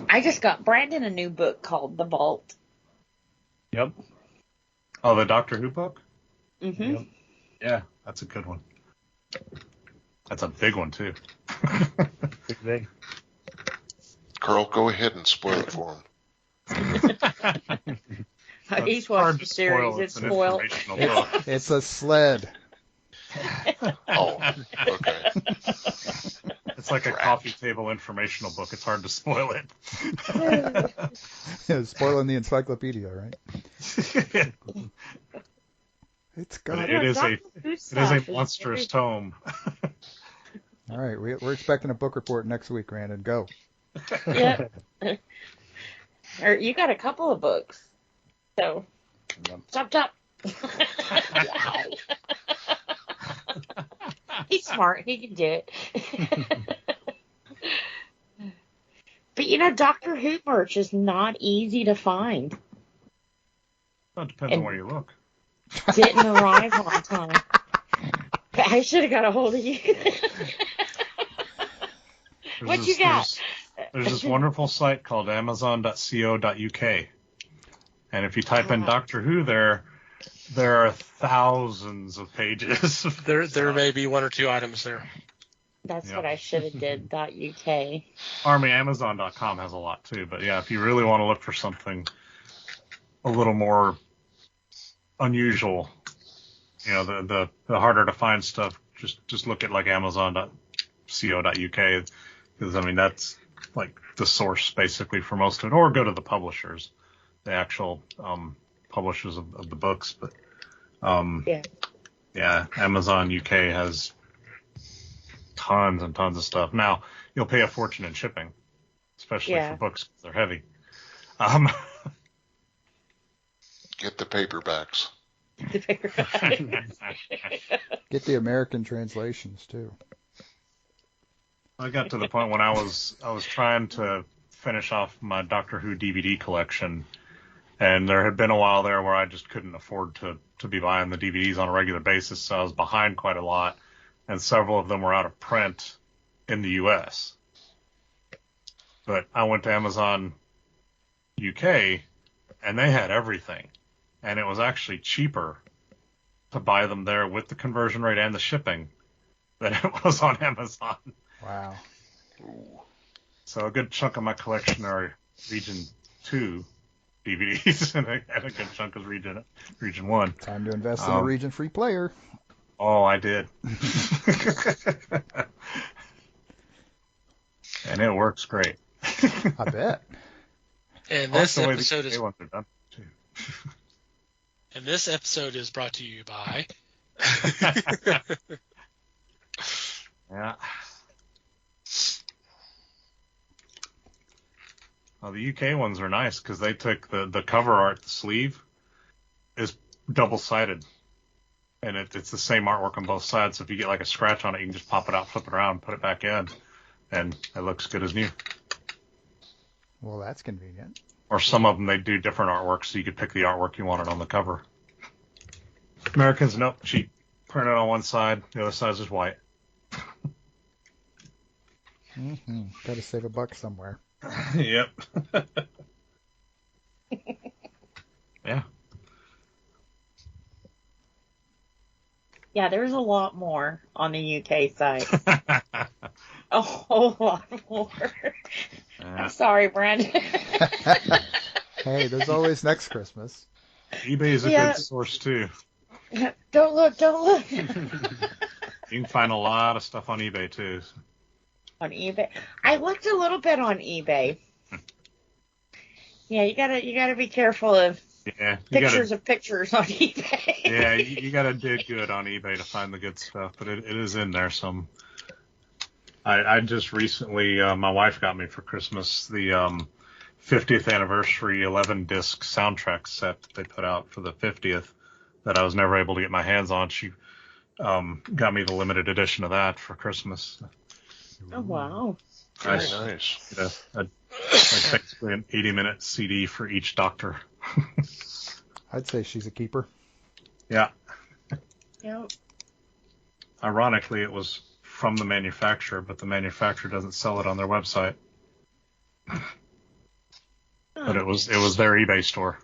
I just got Brandon a new book called The Vault. Yep. Oh, the Doctor Who book? Mm-hmm. Yep. Yeah, that's a good one. That's a big one, too. Big thing. Carl, go ahead and spoil it for him. He's watched the series. It's spoiled. It's a sled. Oh, okay. It's like a coffee table informational book. It's hard to spoil it. Yeah, spoiling the encyclopedia, right? It's got it is a monstrous tome. All right, we're expecting a book report next week, Brandon. Go. Yeah. You got a couple of books. So, chop. He's smart. He can do it. But, Doctor Who merch is not easy to find. Well, it depends on where you look. Didn't arrive on time. I should have got a hold of you. What you got? There's this wonderful site called Amazon.co.uk. And if you type in Doctor Who there are thousands of pages. There may be one or two items there. That's what I should have did. .uk. Amazon.com has a lot too, but yeah, if you really want to look for something a little more unusual, the harder to find stuff, just look at like Amazon.co.uk, because I mean that's like the source basically for most of it, or go to the publishers, the actual publishers of the books. But yeah, Amazon UK has tons and tons of stuff. Now you'll pay a fortune in shipping, especially for books 'cause they're heavy. Get the paperbacks. Get the American translations too. I got to the point when I was trying to finish off my Doctor Who DVD collection, and there had been a while there where I just couldn't afford to be buying the DVDs on a regular basis, so I was behind quite a lot, and several of them were out of print in the U.S. But I went to Amazon UK, and they had everything, and it was actually cheaper to buy them there with the conversion rate and the shipping than it was on Amazon. Wow. So a good chunk of my collection are Region 2 DVDs, and a good chunk is Region 1. Time to invest in a Region Free player. Oh, I did. And it works great. I bet. And this episode is... And this episode is brought to you by... Yeah. Well, the UK ones are nice because they took the cover art, the sleeve, is double-sided. And it's the same artwork on both sides. So if you get like a scratch on it, you can just pop it out, flip it around, put it back in, and it looks good as new. Well, that's convenient. Or some of them, they do different artwork, so you could pick the artwork you wanted on the cover. Americans, nope, cheap. Print it on one side, the other side is just white. Mm-hmm. Got to save $1 somewhere. Yep. Yeah. Yeah, there's a lot more on the UK side. A whole lot more. I'm sorry, Brent. Hey, there's always next Christmas. eBay is a good source, too. Don't look. You can find a lot of stuff on eBay, too. On eBay? I looked a little bit on eBay. Yeah, you gotta be careful of pictures of pictures on eBay. Yeah, you gotta dig good on eBay to find the good stuff, but it is in there some. I just recently, my wife got me for Christmas the 50th anniversary 11-disc soundtrack set that they put out for the 50th that I was never able to get my hands on. She got me the limited edition of that for Christmas. Oh, wow. Very nice. Like basically an 80-minute CD for each doctor. I'd say she's a keeper. Yeah. Yep. Ironically, it was from the manufacturer, but the manufacturer doesn't sell it on their website. But it was their eBay store.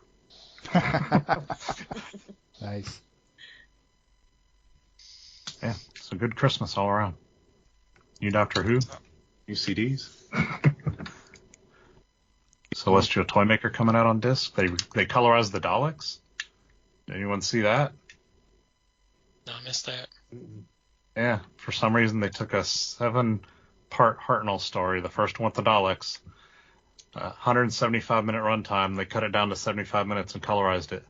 Nice. Yeah, it's a good Christmas all around. New Doctor Who, new CDs. Celestial Toymaker coming out on disc. They colorized the Daleks. Did anyone see that? No, I missed that. Yeah, for some reason they took a 7-part Hartnell story, the first one with the Daleks, 175-minute runtime. They cut it down to 75 minutes and colorized it.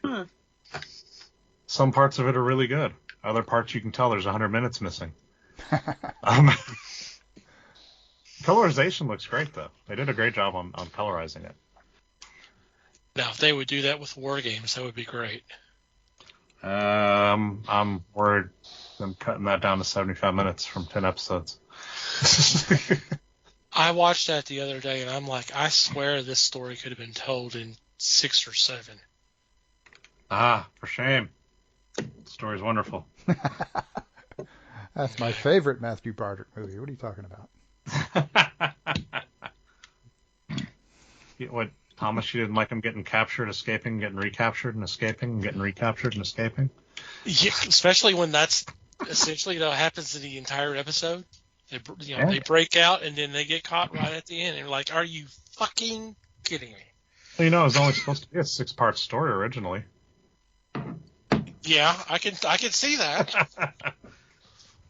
Huh. Some parts of it are really good. Other parts you can tell there's 100 minutes missing. Colorization looks great, though. They did a great job on colorizing it. Now, if they would do that with war games, that would be great. I'm worried them cutting that down to 75 minutes from 10 episodes. I watched that the other day, and I'm like, I swear this story could have been told in 6 or 7. Ah, for shame. The story's wonderful. That's my favorite Matthew Broderick movie. What are you talking about? What, Thomas, you didn't like him getting captured, escaping, getting recaptured, and escaping, getting recaptured, and escaping? Yeah, especially when that's essentially what happens in the entire episode. They break out, and then they get caught right at the end. And you're like, are you fucking kidding me? Well, it was only supposed to be a 6-part story originally. Yeah, I can see that.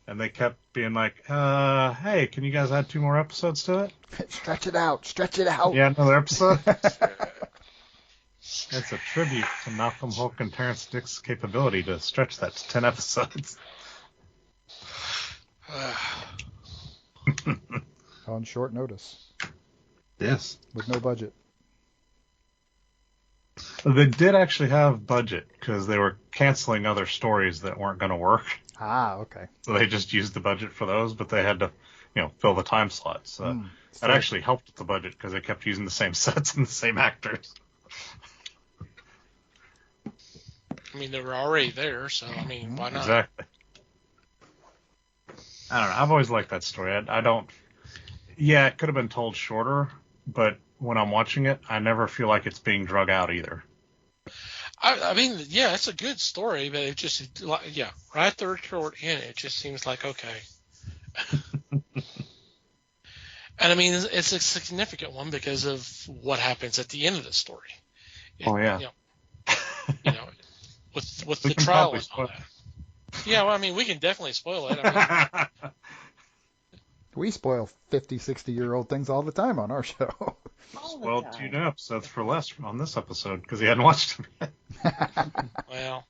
And they kept being like, hey, can you guys add 2 more episodes to it? Stretch it out. Yeah, another episode? It's a tribute to Malcolm Hulk and Terrence Dick's capability to stretch that to 10 episodes. On short notice. Yes. With no budget. They did actually have budget because they were canceling other stories that weren't going to work. Ah, okay. So they just used the budget for those, but they had to, fill the time slots. So that actually helped with the budget because they kept using the same sets and the same actors. I mean, they were already there, so, why not? Exactly. I don't know. I've always liked that story. I don't... Yeah, it could have been told shorter, but when I'm watching it, I never feel like it's being drug out either. It's a good story, but it just, right there toward end, it just seems like, okay. And, it's a significant one because of what happens at the end of the story. Oh, yeah. With the trial and all that. Yeah, well, we can definitely spoil it. We spoil 50, 60-year-old things all the time on our show. Well, 2 new episodes for less on this episode because he hadn't watched them yet. Well.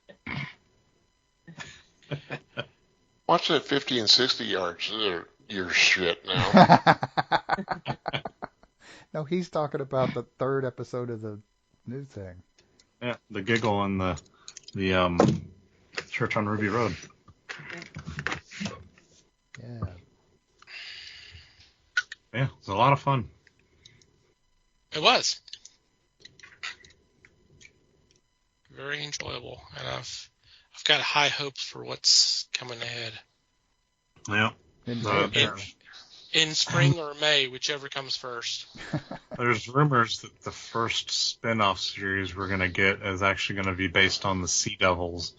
Watch that 50 and 60 yards. They're your shit now. No, he's talking about the third episode of the new thing. Yeah, the giggle and the church on Ruby Road. Yeah. Yeah, it was a lot of fun. It was. Very enjoyable, and I've got high hopes for what's coming ahead. Yeah. In spring or May, whichever comes first. There's rumors that the first spin-off series we're going to get is actually going to be based on the Sea Devils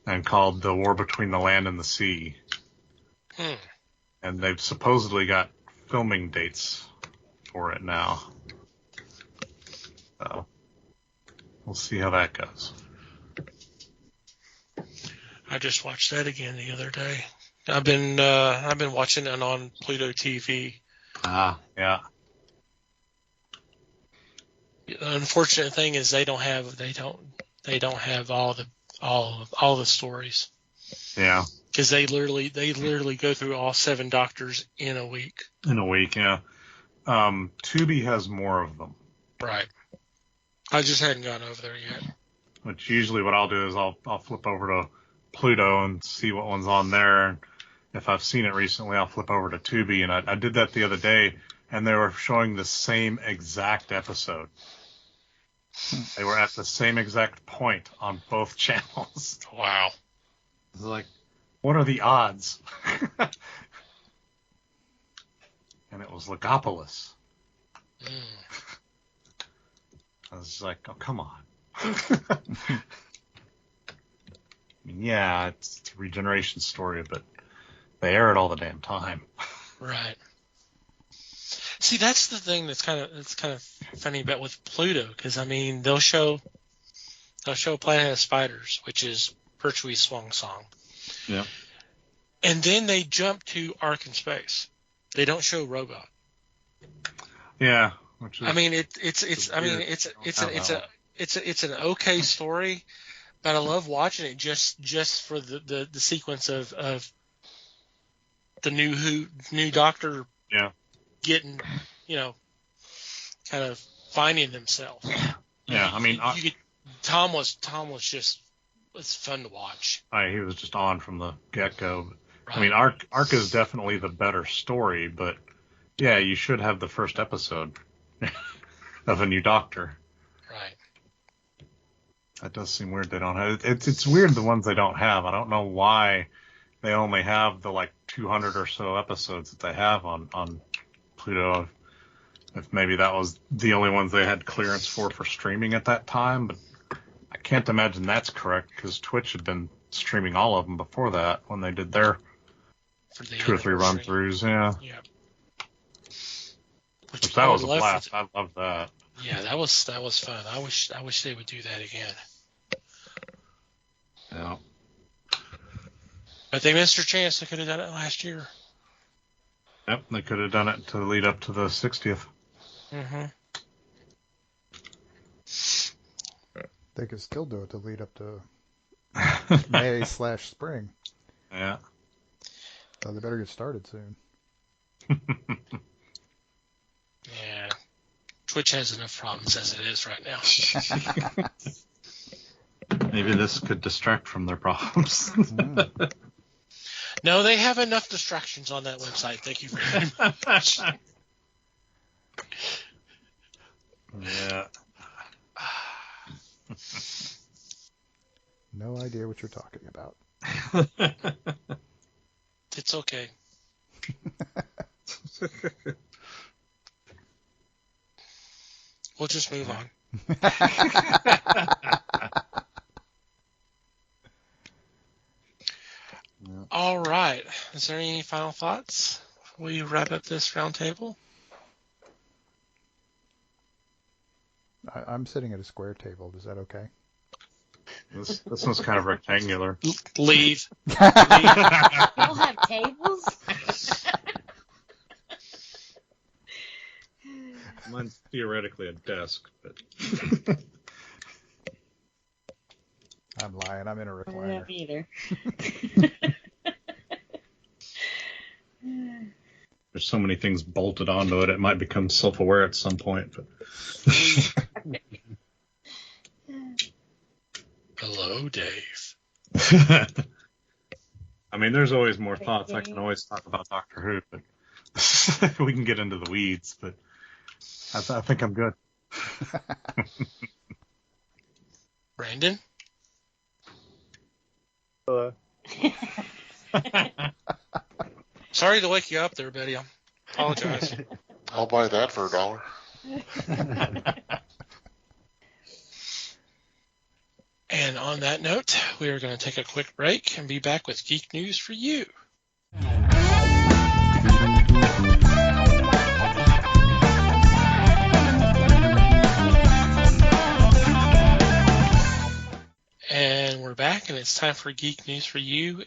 and called The War Between the Land and the Sea. And they've supposedly got filming dates for it now. So we'll see how that goes. I just watched that again the other day. I've been watching it on Pluto TV. Yeah. The unfortunate thing is they don't have all the stories. Yeah. Because they literally go through all 7 doctors in a week. Yeah. Tubi has more of them. Right. I just hadn't gone over there yet. Which usually what I'll do is I'll flip over to Pluto and see what one's on there. And if I've seen it recently, I'll flip over to Tubi. And I did that the other day, and they were showing the same exact episode. They were at the same exact point on both channels. Wow. It's like, what are the odds? And it was Legopolis. I was like, oh, come on. I mean, yeah, it's a regeneration story, but they air it all the damn time. Right. See, that's the thing that's kind of funny about with Pluto, because I mean they'll show Planet of Spiders, which is Pertwee's Swan Song. Yeah. And then they jump to Ark in Space. They don't show Robot. Yeah. Which is, I mean it's an okay story, but I love watching it just for the sequence of the new Doctor. Yeah. Getting, kind of finding themselves. Yeah, I mean, Tom was just, it's fun to watch. He was just on from the get-go. Right. I mean, Ark is definitely the better story, but yeah, you should have the first episode of a new Doctor. Right. That does seem weird they don't have it. It's weird the ones they don't have. I don't know why they only have the 200 or so episodes that they have on Pluto. If maybe that was the only ones they had clearance for streaming at that time, but I can't imagine that's correct because Twitch had been streaming all of them before that when they did their 2 or 3 run-throughs. Yeah. Which that was a blast. I loved that. Yeah, that was fun. I wish they would do that again. Yeah. But they missed their chance. They could have done it last year. Yep, they could have done it to lead up to the 60th. Mm-hmm. They could still do it to lead up to May/spring. Yeah. So they better get started soon. Yeah. Twitch has enough problems as it is right now. Maybe this could distract from their problems. No, they have enough distractions on that website. Thank you very much. Yeah. No idea what you're talking about. It's okay. We'll just move on. All right. Is there any final thoughts before we wrap up this roundtable? I'm sitting at a square table. Is that okay? This one's kind of rectangular. Leave. You don't have tables? Mine's theoretically a desk, but I'm lying. I'm in a I don't recliner. have either. there's so many things bolted onto it, it might become self-aware at some point. But Hello, Dave. I mean, there's always more thoughts. I can always talk about Doctor Who, but we can get into the weeds. But I think I'm good. Brandon? Hello. Sorry to wake you up there, Betty. I apologize. I'll buy that for $1. And on that note, we are going to take a quick break and be back with Geek News for you. And we're back, and it's time for Geek News for you.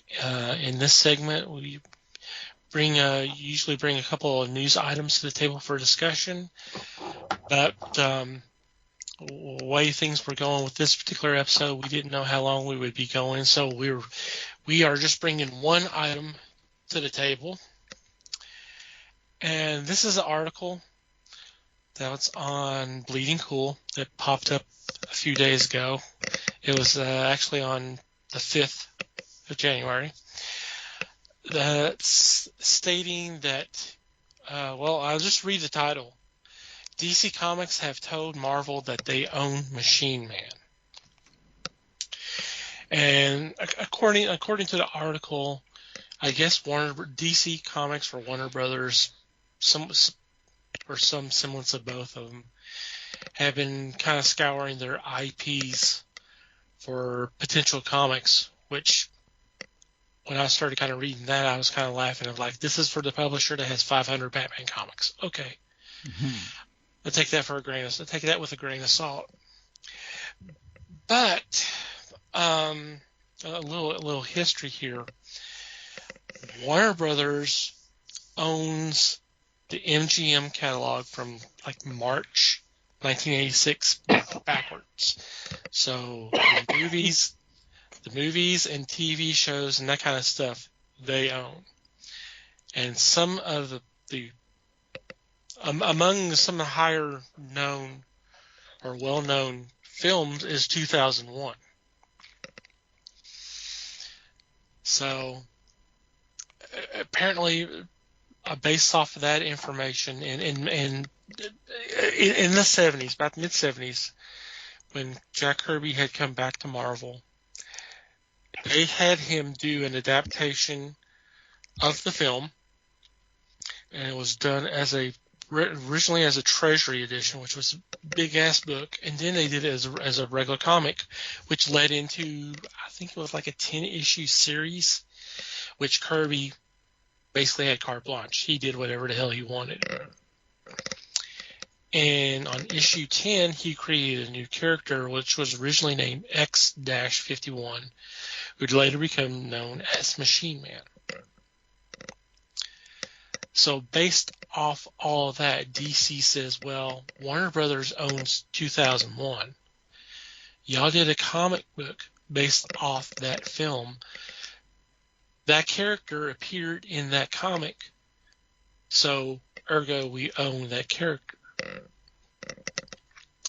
In this segment, we usually bring a couple of news items to the table for discussion. But the way things were going with this particular episode, we didn't know how long we would be going, so we are just bringing one item to the table. And this is an article that was on Bleeding Cool that popped up a few days ago. It was actually on the 5th of January. That's stating that, I'll just read the title. DC Comics have told Marvel that they own Machine Man. And according to the article, I guess DC Comics or Warner Brothers, some semblance of both of them, have been kind of scouring their IPs for potential comics, which when I started kind of reading that, I was kind of laughing. I was like, this is for the publisher that has 500 Batman comics. Okay. Mm-hmm. I'll take that with a grain of salt. But a little history here. Warner Brothers owns the MGM catalog from like March 1986 backwards. So the movies and TV shows and that kind of stuff they own. And some of the among some of the higher known or well known films is 2001. So apparently, based off of that information, in the 70s, about the mid 70s, when Jack Kirby had come back to Marvel, they had him do an adaptation of the film, and it was done originally as a Treasury edition, which was a big ass book, and then they did it as a regular comic, which led into, I think it was like a 10-issue series, which Kirby basically had carte blanche. He did whatever the hell he wanted. And on issue 10, he created a new character, which was originally named X-51, who would later become known as Machine Man. So based off all of that, DC says, well, Warner Brothers owns 2001. Y'all did a comic book based off that film. That character appeared in that comic, so ergo we own that character.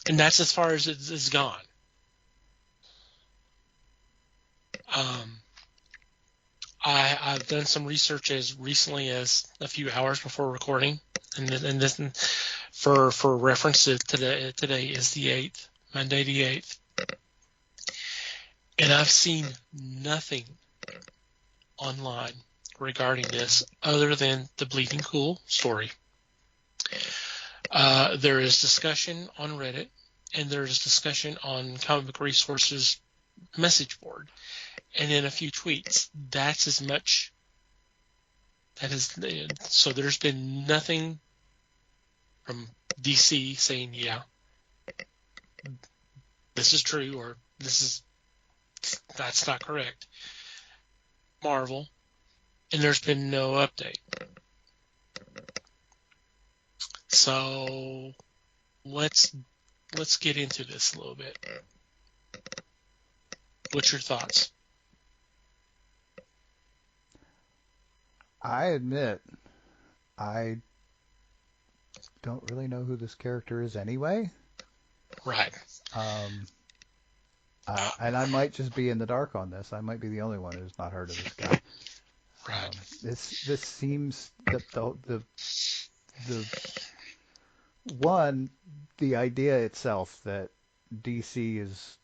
And that's as far as it's gone. I've done some research as recently as a few hours before recording, and this for reference today is the 8th, Monday the 8th, and I've seen nothing online regarding this other than the Bleeding Cool story. There is discussion on Reddit, and there's discussion on Comic Book Resources message board, and then a few tweets. That's as much. So there's been nothing from DC saying, yeah, this is true, or that's not correct. Marvel, and there's been no update. So let's get into this a little bit. What's your thoughts? I admit I don't really know who this character is anyway. Right. And I might just be in the dark on this. I might be the only one who's not heard of this guy. Right. This seems that the one, the idea itself that DC is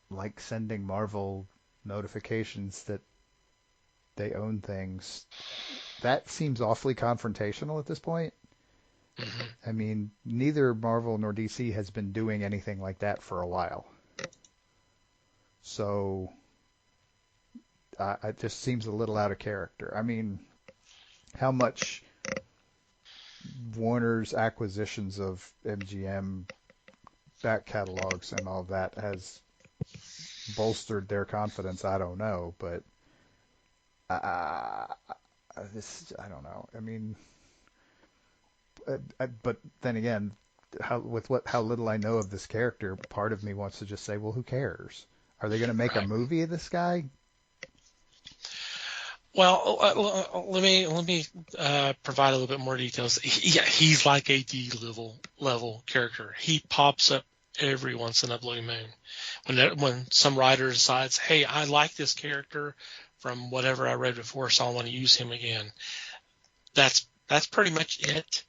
like sending Marvel notifications that they own things, that seems awfully confrontational at this point. Mm-hmm. I mean, neither Marvel nor DC has been doing anything like that for a while. So it just seems a little out of character. I mean, how much Warner's acquisitions of MGM back catalogs and all of that has bolstered their confidence, I don't know. But I don't know. I mean, but then again, how little I know of this character, part of me wants to just say, well, who cares? Are they going to make a movie of this guy? Well, let me provide a little bit more details. He's like a D level character. He pops up every once in a blue moon when some writer decides, hey, I like this character from whatever I read before, so I want to use him again. That's pretty much it.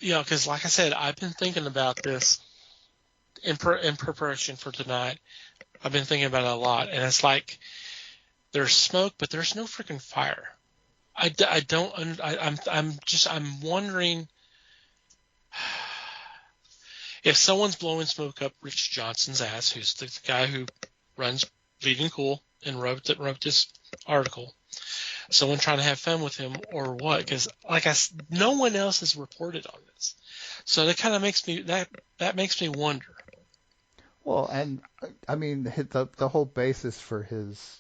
Because like I said, I've been thinking about this in preparation for tonight. I've been thinking about it a lot, and it's like there's smoke, but there's no freaking fire. I'm wondering if someone's blowing smoke up Rich Johnson's ass, who's the guy who runs Bleeding Cool and wrote this article. Someone trying to have fun with him or what? Because no one else has reported on this, so that kind of makes me that makes me wonder. Well, and I mean the whole basis for his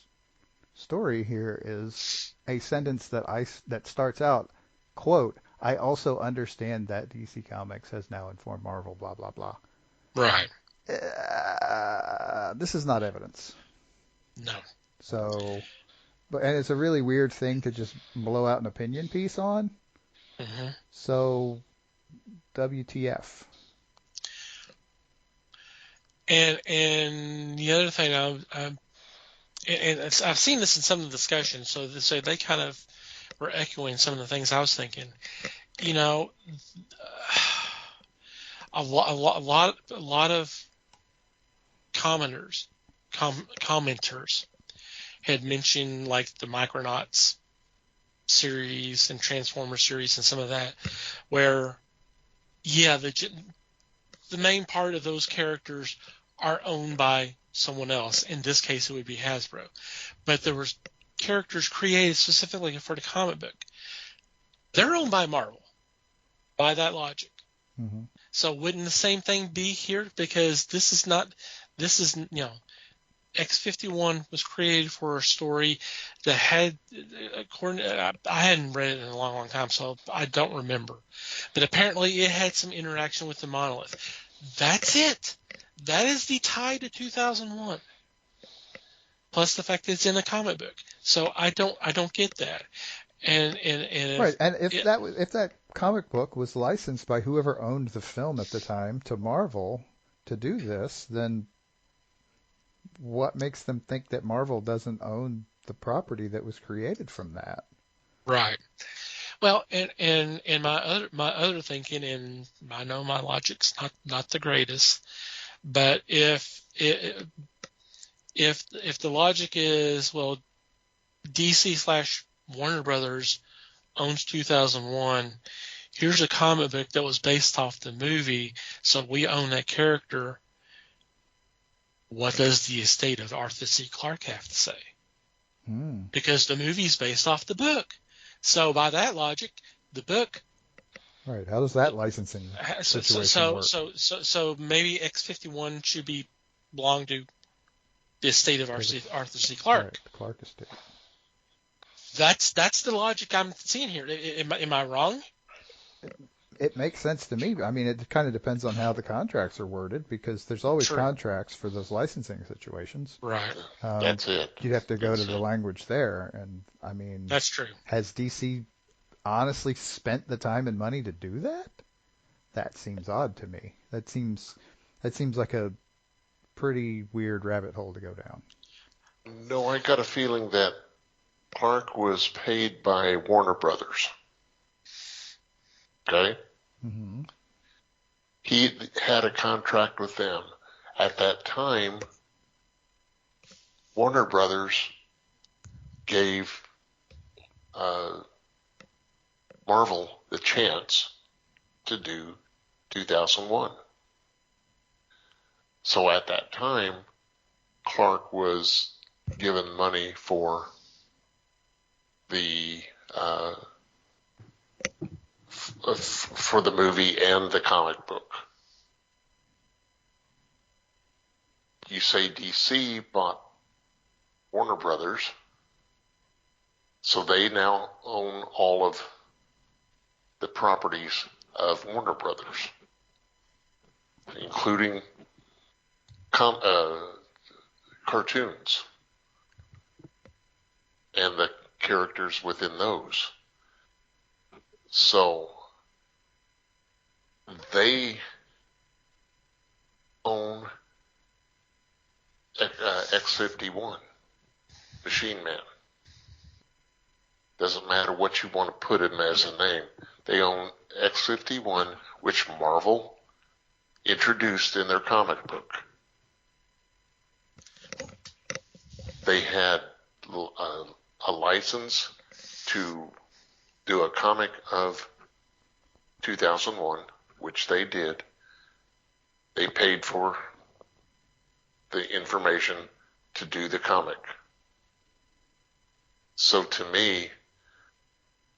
story here is a sentence that starts out, quote, "I also understand that DC Comics has now informed Marvel, blah blah blah." Right. This is not evidence. No. So. And it's a really weird thing to just blow out an opinion piece on. Mm-hmm. So, WTF? And the other thing, I've seen this in some of the discussions, so they kind of were echoing some of the things I was thinking. You know, a lot of commenters had mentioned like the Micronauts series and Transformers series and some of that, where the main part of those characters are owned by someone else. In this case, it would be Hasbro, but there was characters created specifically for the comic book. They're owned by Marvel, by that logic. Mm-hmm. So wouldn't the same thing be here? Because this is X-51 was created for a story that had, I hadn't read it in a long, long time, so I don't remember. But apparently it had some interaction with the Monolith. That's it. That is the tie to 2001. Plus the fact that it's in a comic book. So I don't get that. And if that comic book was licensed by whoever owned the film at the time to Marvel to do this, then what makes them think that Marvel doesn't own the property that was created from that? Right. Well, and my other thinking, and I know my logic's not the greatest, but if the logic is, well, DC / Warner Brothers owns 2001, here's a comic book that was based off the movie, so we own that character. What does the estate of Arthur C. Clarke have to say? Because the movie's based off the book. So by that logic, the book. Right. How does that licensing situation work? So maybe X-51 should belong to the estate of Arthur C. Clarke. Right, the Clarke estate. That's the logic I'm seeing here. Am I wrong? it makes sense to me. I mean, it kind of depends on how the contracts are worded, because there's always contracts for those licensing situations. Right. That's it. You'd have to go to the language there, and I mean, that's true. Has DC honestly spent the time and money to do that? That seems odd to me. That seems like a pretty weird rabbit hole to go down. No, I got a feeling that Clark was paid by Warner Brothers. Okay? Mm-hmm. He had a contract with them. At that time, Warner Brothers gave Marvel the chance to do 2001. So at that time, Clark was given money for the movie and the comic book. You say DC bought Warner Brothers, so they now own all of the properties of Warner Brothers, including cartoons and the characters within those. So they own X-51, Machine Man. Doesn't matter what you want to put him as a name. They own X-51, which Marvel introduced in their comic book. They had a license to do a comic of 2001, which they did. They paid for the information to do the comic. So to me,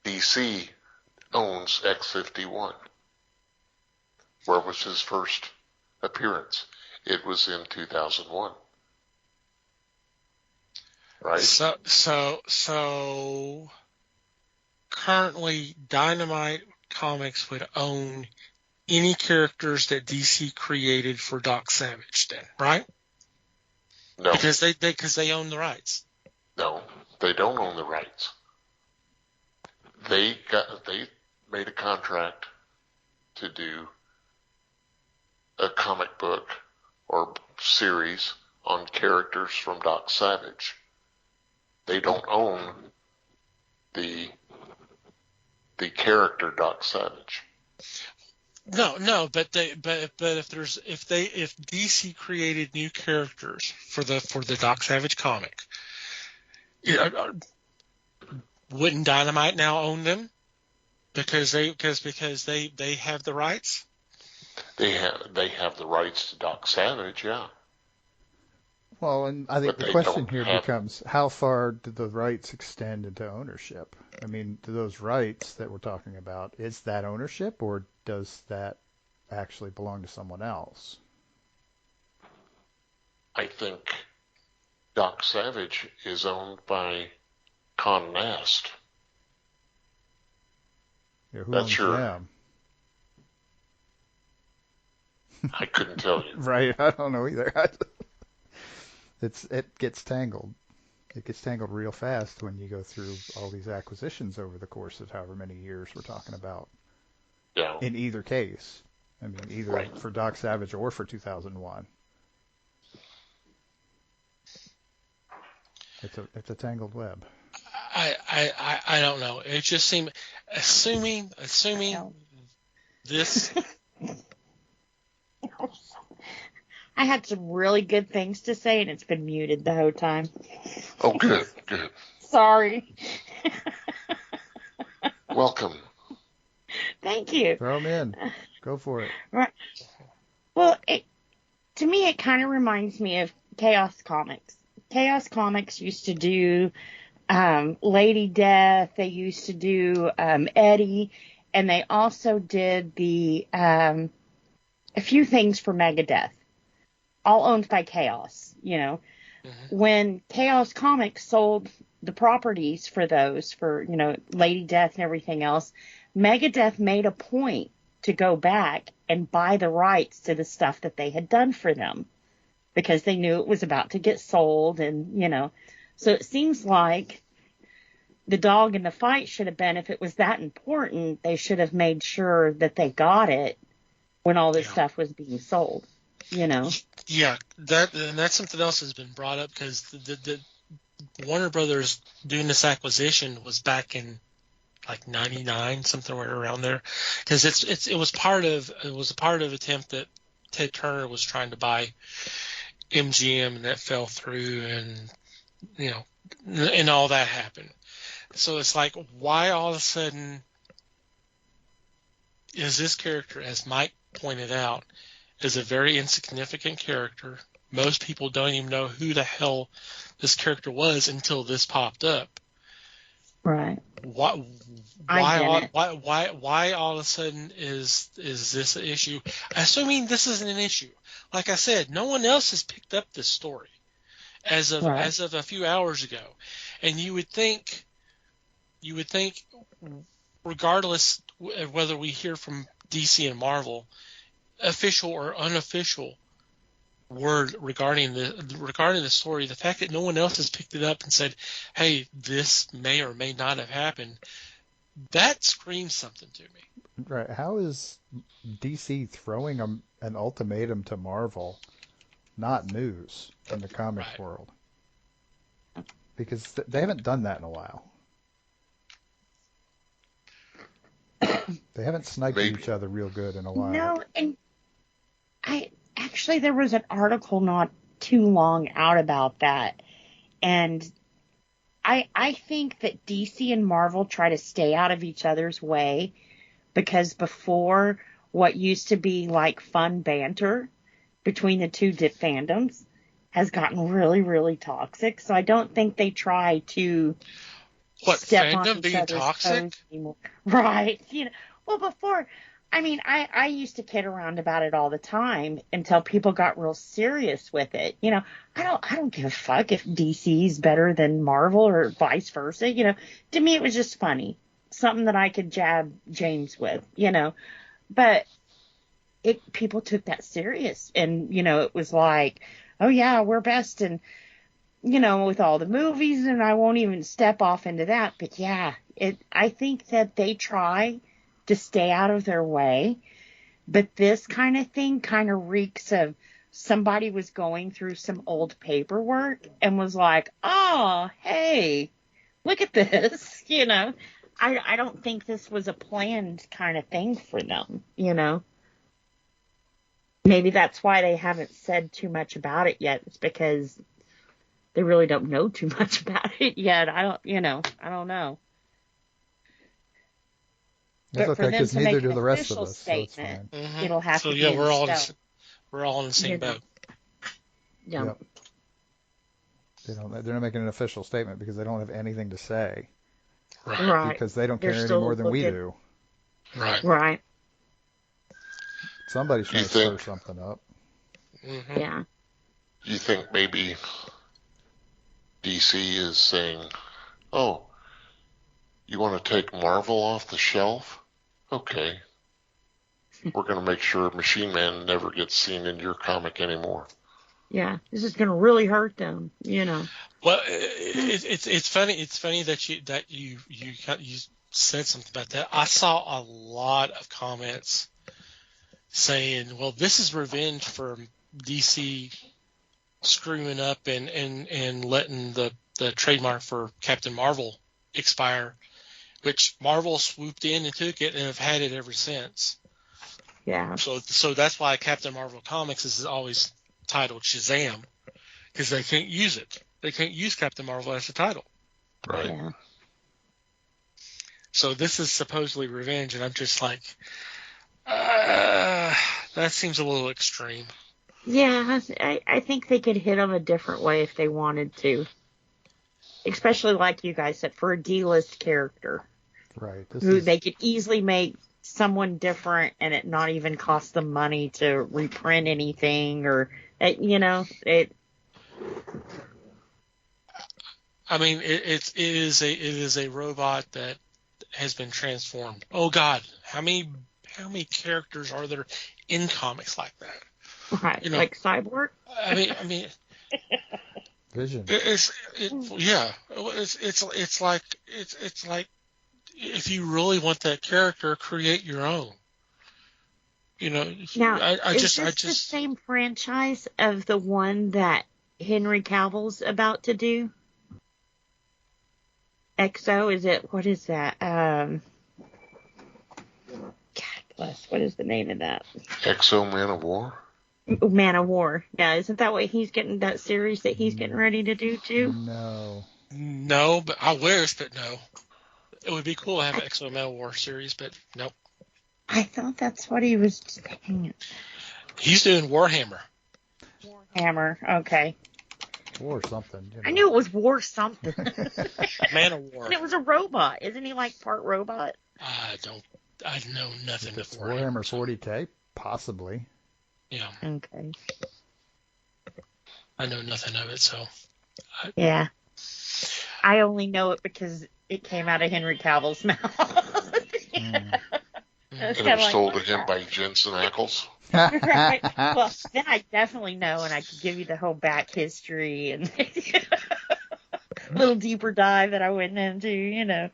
DC owns X-51. Where was his first appearance? It was in 2001. Right? So currently Dynamite Comics would own any characters that DC created for Doc Savage then, right? No. Because they own the rights. No, they don't own the rights. They made a contract to do a comic book or series on characters from Doc Savage. They don't own the character Doc Savage. No, but if DC created new characters for the Doc Savage comic, wouldn't Dynamite now own them because they have the rights? They have the rights to Doc Savage, yeah. Well, and I think the question here becomes, how far do the rights extend into ownership? I mean, do those rights that we're talking about, is that ownership, or does that actually belong to someone else? I think Doc Savage is owned by Con Nast. Yeah, who owns them? I couldn't tell you. Right, I don't know either. It gets tangled. It gets tangled real fast when you go through all these acquisitions over the course of however many years we're talking about. Yeah. In either case. I mean, either for Doc Savage or for 2001. It's a tangled web. I don't know. It just seemed, assuming this. I had some really good things to say, and it's been muted the whole time. Oh, good. Sorry. Welcome. Thank you. Throw them in. Go for it. Right. Well, to me, it kind of reminds me of Chaos Comics. Chaos Comics used to do Lady Death. They used to do Eddie, and they also did a few things for Megadeth, all owned by Chaos. You know, when Chaos Comics sold the properties for those, for Lady Death and everything else, Megadeth made a point to go back and buy the rights to the stuff that they had done for them because they knew it was about to get sold. And, so it seems like the dog in the fight should have been, if it was that important, they should have made sure that they got it when all this stuff was being sold, Yeah, that's something else that's been brought up because the Warner Brothers doing this acquisition was back in like 99, something around there, because it was a part of attempt that Ted Turner was trying to buy MGM, and that fell through, and and all that happened. So it's like, why all of a sudden is this character, as Mike pointed out, is a very insignificant character. Most people don't even know who the hell this character was until this popped up. Right. Why all of a sudden is this an issue? Assuming this isn't an issue. Like I said, no one else has picked up this story as of a few hours ago. And you would think regardless of whether we hear from DC and Marvel, official or unofficial word regarding the story, the fact that no one else has picked it up and said, hey, this may or may not have happened, that screams something to me. Right. How is DC throwing an ultimatum to Marvel not news in the comic world? Because they haven't done that in a while. They haven't sniped at each other real good in a while. No, and there was an article not too long out about that, and I think that DC and Marvel try to stay out of each other's way, because before, what used to be like fun banter between the two fandoms has gotten really, really toxic. So I don't think they try to step on each other's toes anymore. Right. Well, before, I used to kid around about it all the time until people got real serious with it. I don't give a fuck if DC's better than Marvel or vice versa. To me, it was just funny. Something that I could jab James with, but people took that serious, and, it was like, oh yeah, we're best. And, with all the movies, and I won't even step off into that, but yeah, I think that they try to stay out of their way, but this kind of thing kind of reeks of somebody was going through some old paperwork and was like, oh, hey, look at this, I don't think this was a planned kind of thing for them, Maybe that's why they haven't said too much about it yet. It's because they really don't know too much about it yet. I don't know. That's but okay, for them to neither make do an the rest official of us, statement, so it's it'll have to be in stone. We're all in the same boat. Yeah. Yep. They're not making an official statement because they don't have anything to say. Right. Because they don't care any more than we do. Right. Somebody's trying to stir something up. Mm-hmm. Yeah. You think maybe DC is saying, oh, you want to take Marvel off the shelf? Okay. We're going to make sure Machine Man never gets seen in your comic anymore. Yeah, this is going to really hurt them, Well, it's funny. It's funny that you said something about that. I saw a lot of comments saying, "Well, this is revenge for DC screwing up and letting the trademark for Captain Marvel expire," which Marvel swooped in and took it and have had it ever since. Yeah. So that's why Captain Marvel Comics is always titled Shazam, because they can't use it. They can't use Captain Marvel as the title. Right. Yeah. So this is supposedly revenge, and I'm just like, that seems a little extreme. Yeah, I think they could hit them a different way if they wanted to. Especially like you guys said, for a D-list character. Right. They could easily make someone different and it not even cost them money to reprint anything or, it. I mean, it is a robot that has been transformed. Oh God, how many many characters are there in comics like that? Right, like Cyborg. I mean, Vision. It's like if you really want that character, create your own. Now, is this the same franchise of the one that Henry Cavill's about to do? XO, is it? What is that? God bless. What is the name of that? XO Man of War? Man of War. Yeah, isn't that what he's getting, that series that he's getting ready to do too? No, but I wish, but no. It would be cool to have an XO Man of War series, but nope. I thought that's what he was saying. He's doing Warhammer. Warhammer, okay. War something. I knew it was War something. Man of War. And it was a robot. Isn't he like part robot? I know nothing of Warhammer 40K? Possibly. Yeah. Okay. I know nothing of it, so. Yeah. I only know it because it came out of Henry Cavill's mouth. And it was told to him by Jensen Ackles. Right. Well, then I definitely know, and I could give you the whole back history and a little deeper dive that I went into,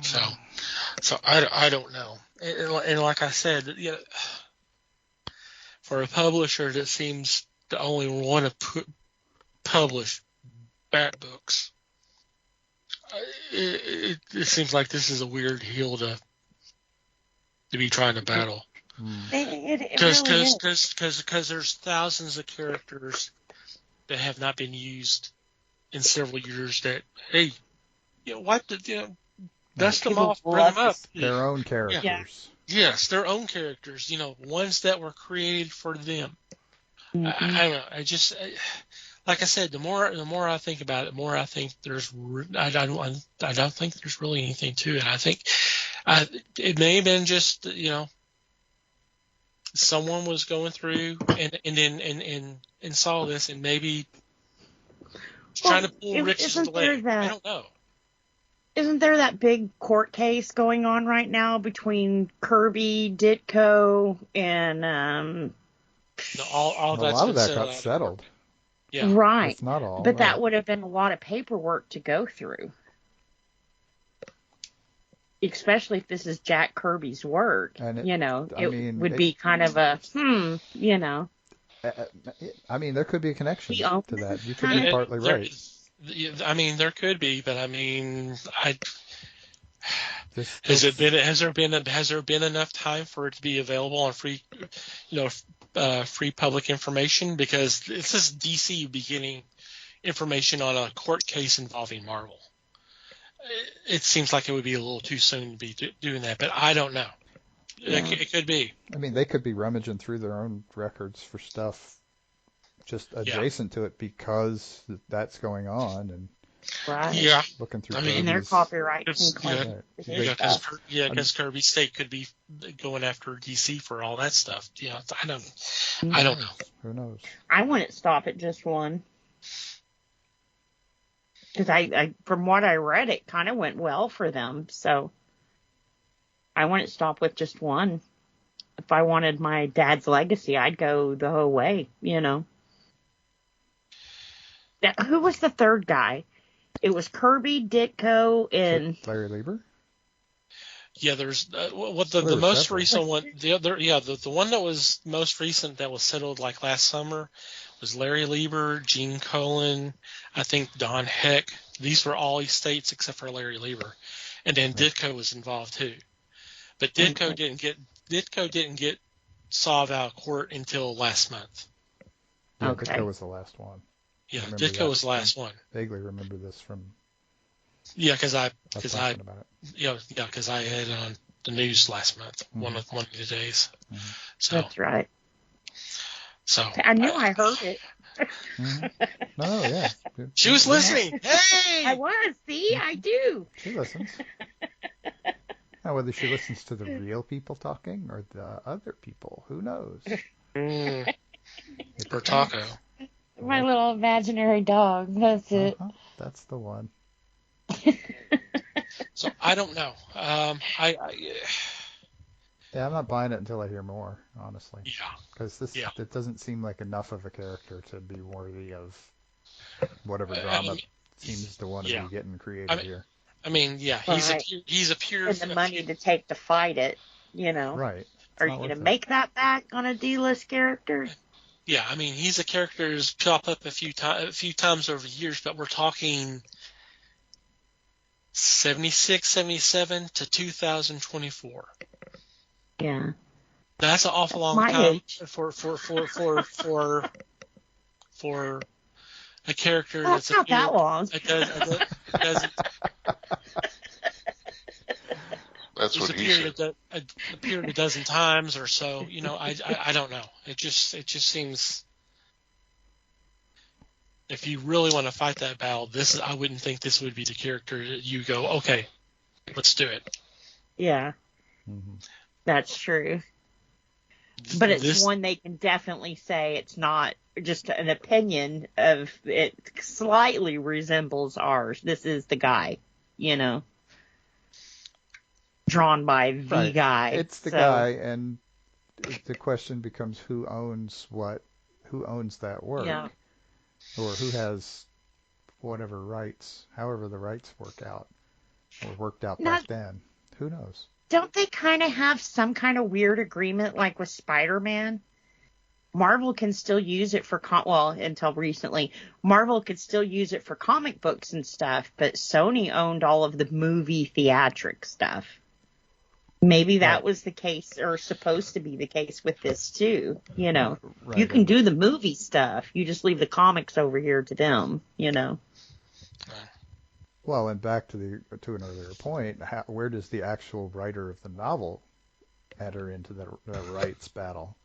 So I don't know. And like I said, for a publisher that seems to only want to publish bat books, it seems like this is a weird hill to be trying to battle. Because there's thousands of characters that have not been used in several years that, hey, dust them off, bring them up. Their own characters. Yeah. Yes, their own characters, ones that were created for them. Mm-hmm. I don't know. Like I said, the more I think about it, the more I think I don't think there's really anything to it. I think it may have been just someone was going through and saw this and maybe trying to pull Rich's leg. I don't know. Isn't there that big court case going on right now between Kirby, Ditko, and all a lot of that got settled. Yeah. Right. It's not all. But that would have been a lot of paperwork to go through. Especially if this is Jack Kirby's work. And it would be kind of a, I mean, there could be a connection to that. You could be partly right. There could be, but has there been enough time for it to be available on free public information? Because this is DC beginning information on a court case involving Marvel. It seems like it would be a little too soon to be doing that, but I don't know. Yeah. It could be. I mean, they could be rummaging through their own records for stuff just adjacent to it because that's going on, and looking through. And their copyright claims. Because Kirby State could be going after DC for all that stuff. Yeah, I don't know. Who knows? I wouldn't stop at just one. Because I, from what I read, it kind of went well for them. So I wouldn't stop with just one. If I wanted my dad's legacy, I'd go the whole way, Who was the third guy? It was Kirby, Ditko, and Larry Lieber. Yeah, there's the most recent one. The one that was most recent that was settled like last summer was Larry Lieber, Gene Colan, I think Don Heck. These were all estates except for Larry Lieber, and then Ditko was involved too. But Ditko didn't get solved out of court until last month. Yeah, okay. Ditko was the last one. Yeah, Ditko was the last one. Vaguely remember this from. Yeah, because I had it on the news last month, one of the days. Mm-hmm. So that's right. So I knew I heard it. Mm-hmm. No, yeah. She was listening. Hey, I was. See, I do. She listens. Now, whether she listens to the real people talking or the other people, who knows? For Taco. My little imaginary dog. That's it. That's the one. So I don't know. Yeah, I'm not buying it until I hear more, honestly. Yeah. Because it doesn't seem like enough of a character to be worthy of whatever drama seems to want to be getting created here. I mean, yeah, he's appeared and the money to take to fight it, Right. Are you going to make that back on a D-list character? Yeah, I mean, he's a character who's popped up a few times over the years, but we're talking 76, 77 to 2024. Yeah. That's an awful long time for a character that's not that long. That's what he said. Appeared a dozen times or so. I don't know. It just seems, if you really want to fight that battle, I wouldn't think this would be the character that you go, okay, let's do it. Yeah. Mm-hmm. That's true. But it's one they can definitely say it's not just an opinion of it slightly resembles ours. This is the guy, drawn by the guy. It's the guy, and the question becomes who owns that work, or who has whatever rights, however the rights worked out back then. Who knows? Don't they kind of have some kind of weird agreement like with Spider-Man? Marvel can still use it for until recently, Marvel could still use it for comic books and stuff, but Sony owned all of the movie theatric stuff. Maybe that was the case, or supposed to be the case with this too. You can do the movie stuff. You just leave the comics over here to them. Well, and back to an earlier point, where does the actual writer of the novel enter into the rights battle?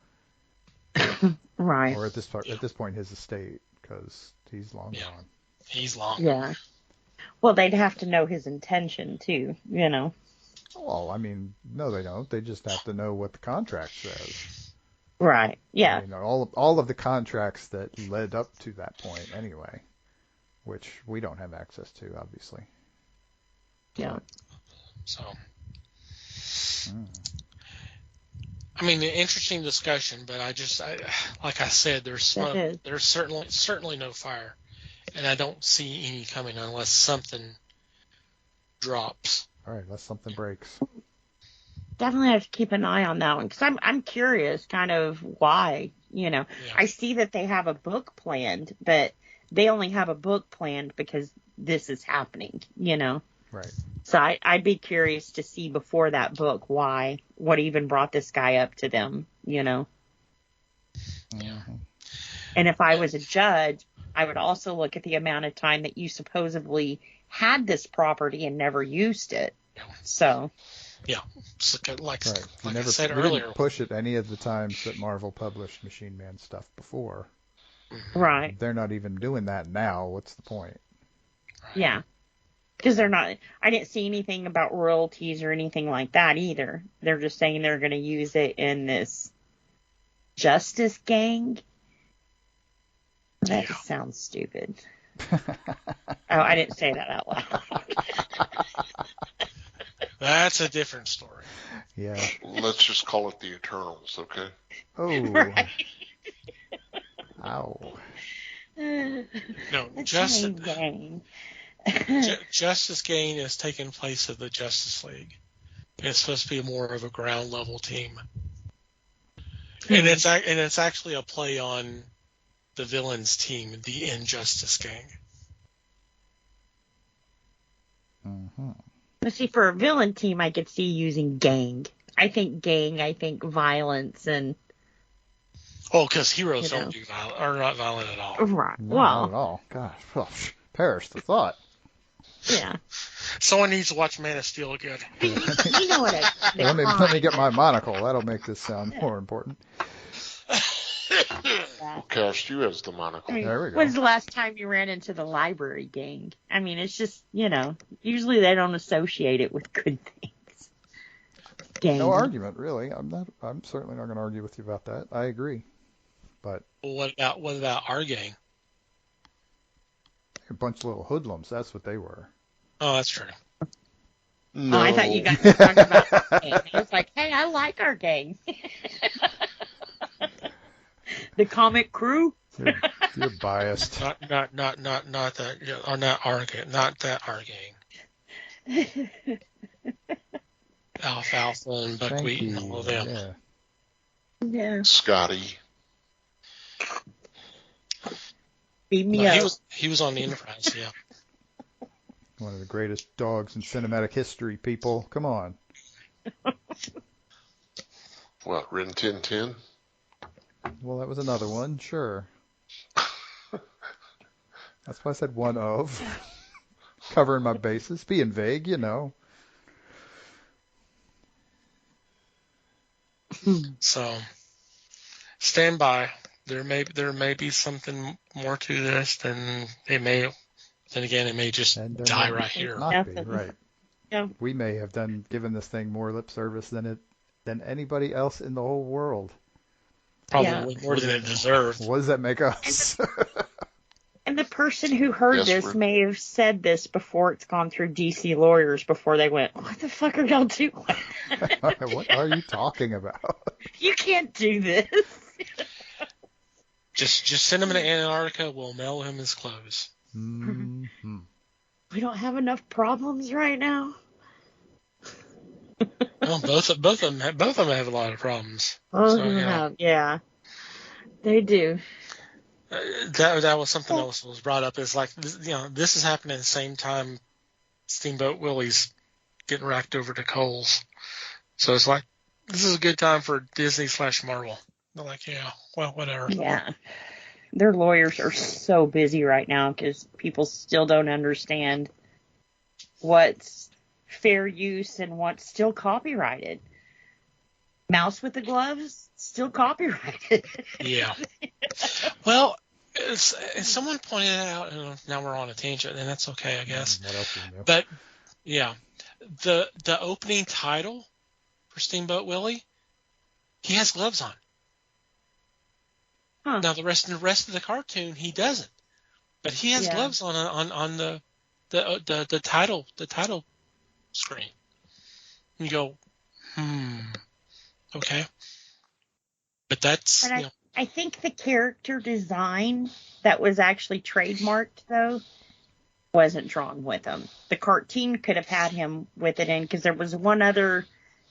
Right. Or at this point, his estate, because he's long gone. He's long. Yeah. Well, they'd have to know his intention too. Well, I mean, no, they don't. They just have to know what the contract says. Right. Yeah. All of the contracts that led up to that point, anyway. Which we don't have access to, obviously. Yeah. So, I mean, an interesting discussion, but like I said, there's certainly no fire, and I don't see any coming unless something drops. All right, unless something breaks. Definitely have to keep an eye on that one, because I'm curious, kind of why. Yeah. I see that they have a book planned, but they only have a book planned because this is happening, Right. So I'd be curious to see before that book what even brought this guy up to them, Yeah. And if I was a judge, I would also look at the amount of time that you supposedly had this property and never used it. Yeah. So. Yeah. Like I said we earlier. Didn't push it any of the times that Marvel published Machine Man stuff before. Right. They're not even doing that now. What's the point? Right. Yeah. Because they're not. I didn't see anything about royalties or anything like that either. They're just saying they're going to use it in this Justice Gang. That just sounds stupid. I didn't say that out loud. That's a different story. Yeah. Let's just call it the Eternals, okay? Oh. Right. Ow. No, Justice Gang is taking place of the Justice League. It's supposed to be more of a ground level team, and it's actually a play on the villains team, the Injustice Gang. Mm-hmm. But see, for a villain team, I could see using gang. I think violence and. Oh, because heroes don't do are not violent at all. Right. No, well, not at all. Gosh, perish the thought. Yeah. Someone needs to watch Man of Steel again. You know what let me get my monocle. That'll make this sound more important. Well, cast you as the monocle. There we go. When's the last time you ran into the library gang? I mean, it's just, usually they don't associate it with good things. Gang. No argument, really. I'm certainly not going to argue with you about that. I agree. But what about our gang? A bunch of little hoodlums. That's what they were. Oh, that's true. No. Oh, I thought you guys were talking about our gang. I was like, hey, I like our gang. The comic crew. You're biased. Not that. Or not our gang. Not that our gang. Alfalfa and buckwheat and all of them. Yeah. Yeah. Scotty. Beat me up. He was on the Enterprise, yeah. One of the greatest dogs in cinematic history, people. Come on. What, Rin Tin Tin? Well, that was another one, sure. That's why I said one of. Covering my bases, being vague, you know. So, stand by. There may be something more to this than it may. Then again, it may just die right here. Not be, right. Yeah. We may have given this thing more lip service than anybody else in the whole world. Probably more than it deserved. What does that make us? And the person who heard this may have said this before it's gone through DC lawyers before they went, what the fuck are y'all doing? What are you talking about? You can't do this. Just send him to Antarctica. We'll mail him his clothes. Mm-hmm. We don't have enough problems right now. Well, both of them have a lot of problems. Yeah, they do. That was something else that was brought up. Is like this is happening at the same time Steamboat Willie's getting racked over to Coles. So it's like this is a good time for Disney/Marvel. They're like, yeah, well, whatever. Yeah, their lawyers are so busy right now because people still don't understand what's fair use and what's still copyrighted. Mouse with the gloves, still copyrighted. Yeah. Well, someone pointed out, and now we're on a tangent, and that's okay, I guess. What else is new? But yeah, the opening title for Steamboat Willie, he has gloves on. Huh. Now the rest of the cartoon he doesn't, but he has gloves on the title screen. And you go, okay, but that's I think the character design that was actually trademarked though wasn't drawn with him. The cartoon could have had him with it in because there was one other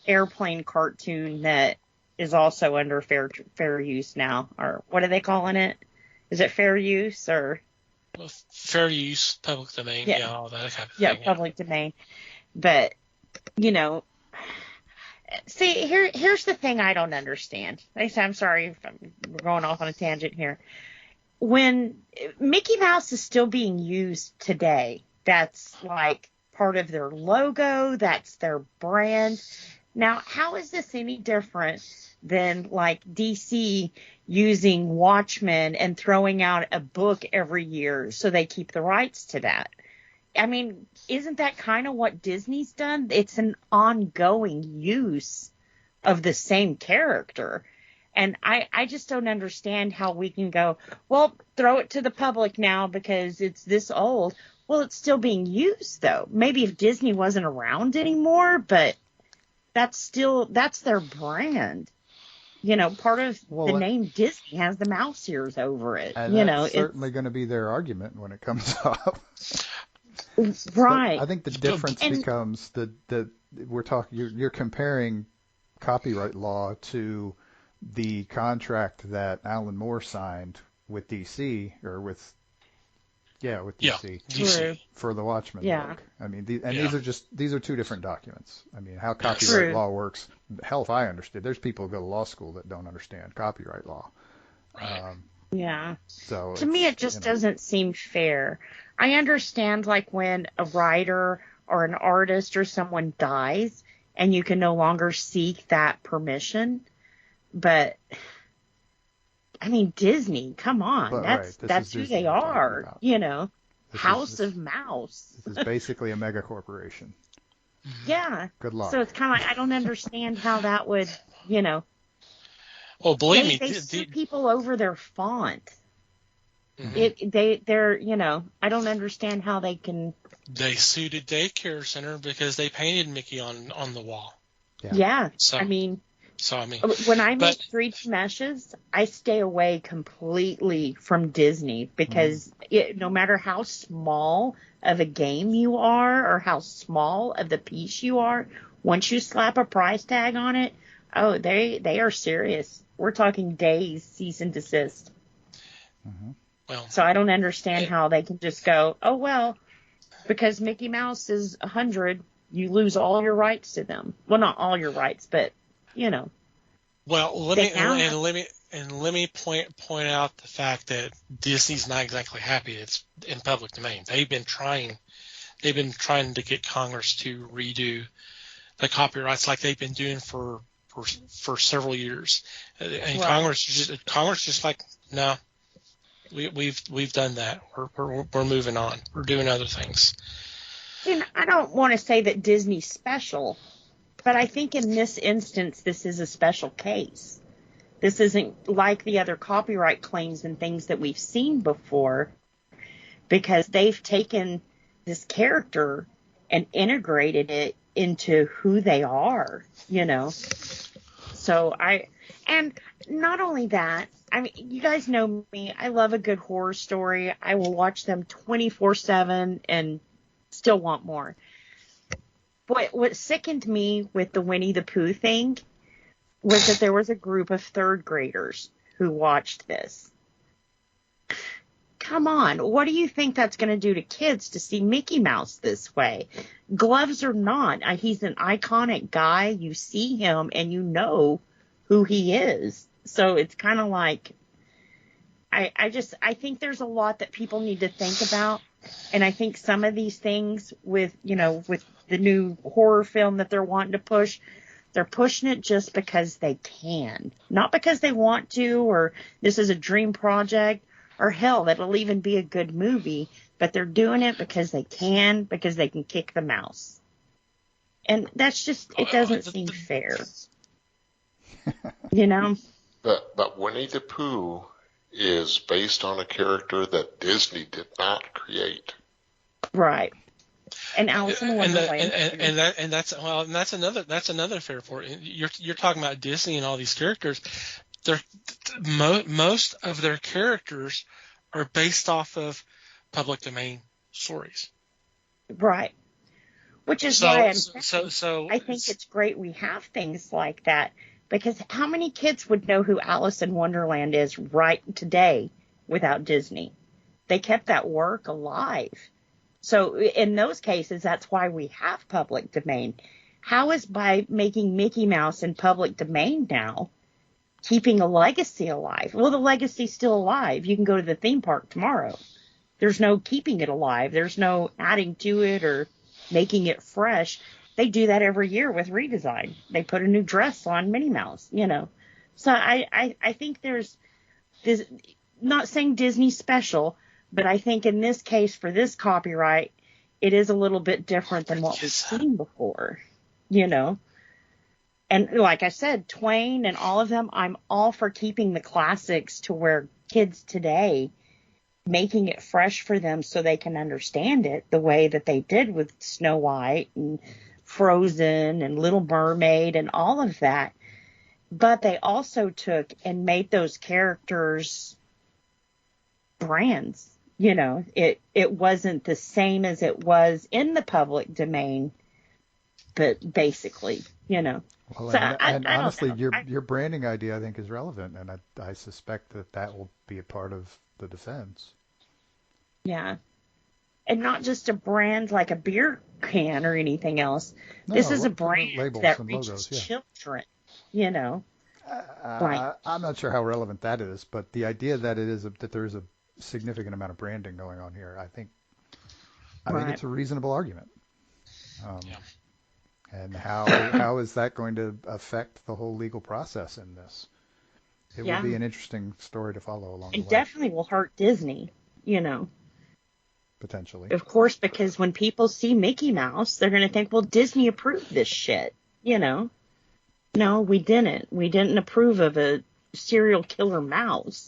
airplane cartoon that is also under fair use now, or what are they calling it? Is it fair use or fair use, public domain? Yeah, all that kind of thing. Yeah, public domain. But see, here's the thing I don't understand. I'm sorry if we're going off on a tangent here. When Mickey Mouse is still being used today, that's like part of their logo, that's their brand. Now, how is this any different than like DC using Watchmen and throwing out a book every year so they keep the rights to that? I mean, isn't that kind of what Disney's done? It's an ongoing use of the same character. And I just don't understand how we can go, well, throw it to the public now because it's this old. Well, it's still being used, though. Maybe if Disney wasn't around anymore, but that's their brand. Part of the name Disney has the mouse ears over it. And that's certainly going to be their argument when it comes up. Right. But I think the difference becomes you're comparing copyright law to the contract that Alan Moore signed with DC with DC for the Watchmen book. I mean, these are two different documents. I mean, how copyright law works. Hell, if I understood, there's people who go to law school that don't understand copyright law. Right. So to me, it just doesn't seem fair. I understand like when a writer or an artist or someone dies and you can no longer seek that permission. But I mean, Disney, come on. That's who they are, House of Mouse. This is basically a mega corporation. Yeah. Good luck. So it's kind of like, I don't understand how that would, Well, believe me. They sue people over their font. They're I don't understand how they can. They sued a daycare center because they painted Mickey on the wall. Yeah. So, I mean, when I make 3D meshes, I stay away completely from Disney because no matter how small of a game you are or how small of the piece you are, once you slap a price tag on it, they are serious. We're talking days, cease and desist. Well, so I don't understand how they can just go, oh, well, because Mickey Mouse is 100, you lose all your rights to them. Well, not all your rights, but, Well, let me point out the fact that Disney's not exactly happy it's in public domain. They've been trying to get Congress to redo the copyrights like they've been doing for several years. And Congress just like, no, we've done that. We're moving on. We're doing other things. And I don't want to say that Disney's special, but I think in this instance, this is a special case. This isn't like the other copyright claims and things that we've seen before, because they've taken this character and integrated it into who they are, So and not only that, I mean, you guys know me. I love a good horror story. I will watch them 24/7 and still want more. But what sickened me with the Winnie the Pooh thing was that there was a group of third graders who watched this. Come on, what do you think that's going to do to kids to see Mickey Mouse this way? Gloves or not, he's an iconic guy. You see him and you know who he is. So it's kind of like, I think there's a lot that people need to think about. And I think some of these things with the new horror film that they're wanting to push, they're pushing it just because they can. Not because they want to, or this is a dream project, or hell, that'll even be a good movie, but they're doing it because they can kick the mouse. And that's just, it doesn't seem fair. But Winnie the Pooh is based on a character that Disney did not create. Right. And Alice in Wonderland. And that's another fair point. You're talking about Disney and all these characters. Most of their characters are based off of public domain stories. Right. Which is why I think it's great we have things like that, because how many kids would know who Alice in Wonderland is right today without Disney? They kept that work alive. So in those cases, that's why we have public domain. How is by making Mickey Mouse in public domain now keeping a legacy alive? Well, the legacy's still alive. You can go to the theme park tomorrow. There's no keeping it alive. There's no adding to it or making it fresh. They do that every year with redesign. They put a new dress on Minnie Mouse, So I think there's this, not saying Disney special, but I think in this case for this copyright, it is a little bit different than what we've seen before, And like I said, Twain and all of them, I'm all for keeping the classics to where kids today, making it fresh for them so they can understand it the way that they did with Snow White and Frozen and Little Mermaid and all of that. But they also took and made those characters brands. It wasn't the same as it was in the public domain, but basically, Well, so and honestly, your branding idea, I think, is relevant, and I suspect that will be a part of the defense. Yeah. And not just a brand like a beer can or anything else. This is a brand that reaches children, I'm not sure how relevant that is, but the idea that that there is a significant amount of branding going on here, I think it's a reasonable argument. And how is that going to affect the whole legal process in this? It will be an interesting story to follow along the way. It definitely will hurt Disney, Potentially. Of course, because when people see Mickey Mouse, they're going to think, well, Disney approved this shit, No, we didn't. We didn't approve of a serial killer mouse,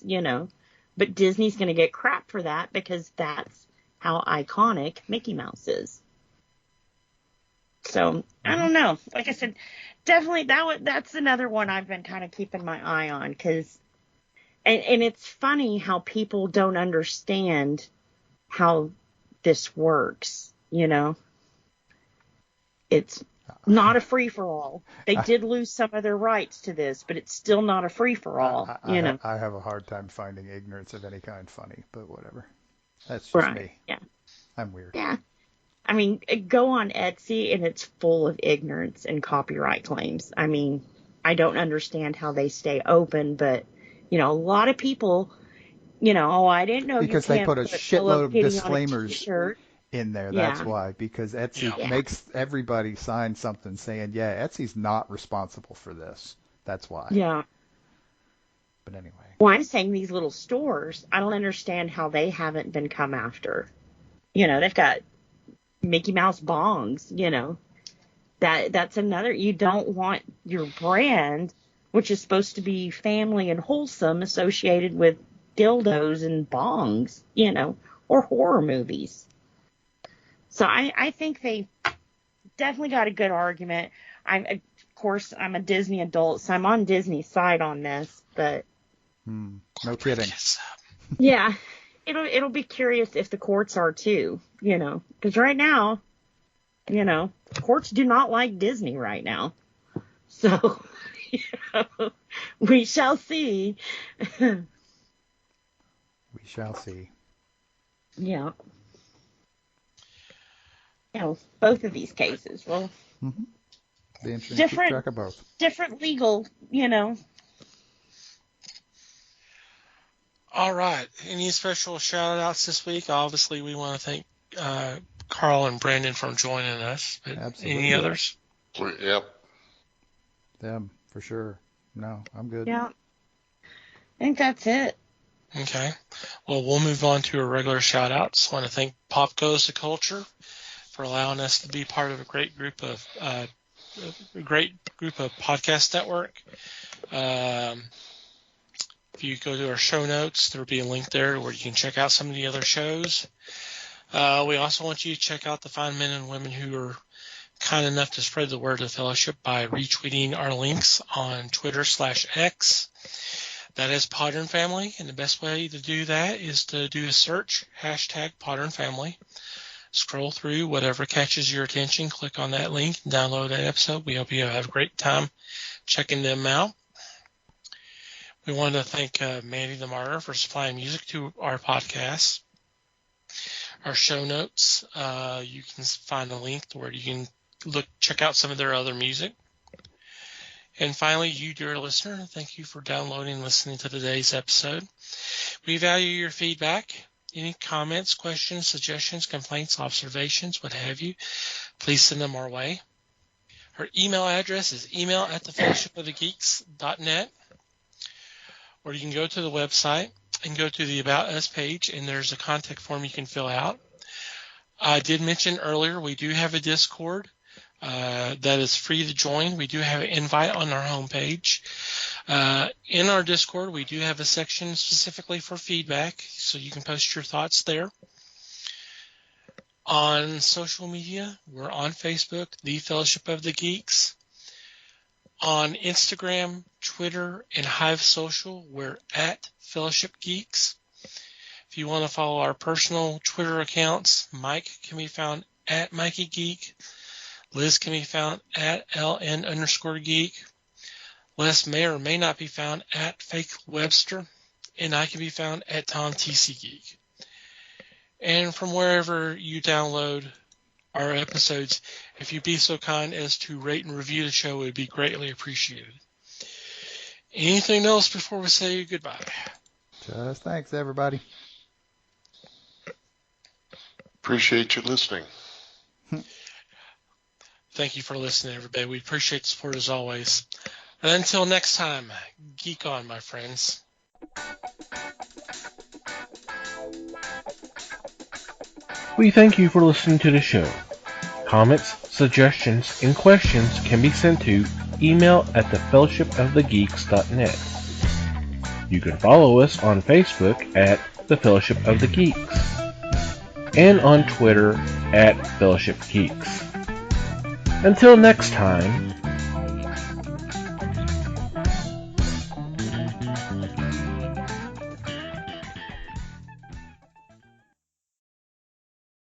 But Disney's going to get crap for that because that's how iconic Mickey Mouse is. So, I don't know. Like I said, definitely that's another one I've been kind of keeping my eye on. And it's funny how people don't understand how this works, It's not a free-for-all. They did lose some of their rights to this, but it's still not a free-for-all, I have a hard time finding ignorance of any kind funny, but whatever. That's just me. Yeah. I'm weird. Yeah. I mean, go on Etsy, and it's full of ignorance and copyright claims. I mean, I don't understand how they stay open, but, a lot of people, I didn't know because you they can't put a shitload of disclaimers on in there. That's why. Because Etsy makes everybody sign something saying, Etsy's not responsible for this. That's why. Yeah. But anyway. Well, I'm saying these little stores, I don't understand how they haven't been come after. They've got Mickey Mouse bongs, that's another. You don't want your brand, which is supposed to be family and wholesome, associated with dildos and bongs, or horror movies. So I think they definitely got a good argument. Of course, I'm a Disney adult, so I'm on Disney's side on this, but no kidding. Yeah. It'll be curious if the courts are too, because right now, courts do not like Disney right now. So, we shall see. We shall see. Yeah. Both of these cases. Well, be interesting to keep track of both. Different legal, All right. Any special shout-outs this week? Obviously, we want to thank Carl and Brandon for joining us. But absolutely. Any others? Yep. Them, for sure. No, I'm good. Yeah. I think that's it. Okay. Well, we'll move on to our regular shout-outs. I want to thank Pop Goes to Culture for allowing us to be part of a great group of podcast network. If you go to our show notes, there will be a link there where you can check out some of the other shows. We also want you to check out the fine men and women who are kind enough to spread the word of fellowship by retweeting our links on Twitter/X. That is Podern Family, and the best way to do that is to do a search, #Podern Family. Scroll through whatever catches your attention, click on that link, and download that episode. We hope you have a great time checking them out. We want to thank Manny the Martyr for supplying music to our podcast. Our show notes, you can find a link where you can check out some of their other music. And finally, you, dear listener, thank you for downloading and listening to today's episode. We value your feedback. Any comments, questions, suggestions, complaints, observations, what have you, please send them our way. Our email address is email@thefellowshipofthegeeks.net. Or you can go to the website and go to the About Us page, and there's a contact form you can fill out. I did mention earlier we do have a Discord that is free to join. We do have an invite on our homepage. In our Discord, we do have a section specifically for feedback, so you can post your thoughts there. On social media, we're on Facebook, The Fellowship of the Geeks. On Instagram, Twitter, and Hive Social, we're at Fellowship Geeks. If you want to follow our personal Twitter accounts, Mike can be found at Mikey Geek. Liz can be found at LN_Geek. Les may or may not be found at Fake Webster. And I can be found at Tom TC Geek. And from wherever you download our episodes, if you'd be so kind as to rate and review the show, it would be greatly appreciated. Anything else before we say goodbye? Just thanks, everybody. Appreciate you listening. Thank you for listening, everybody. We appreciate the support as always. And until next time, geek on, my friends. We thank you for listening to the show. Comments, suggestions, and questions can be sent to email@thefellowshipofthegeeks.net. You can follow us on Facebook at The Fellowship of the Geeks and on Twitter at Fellowship Geeks. Until next time,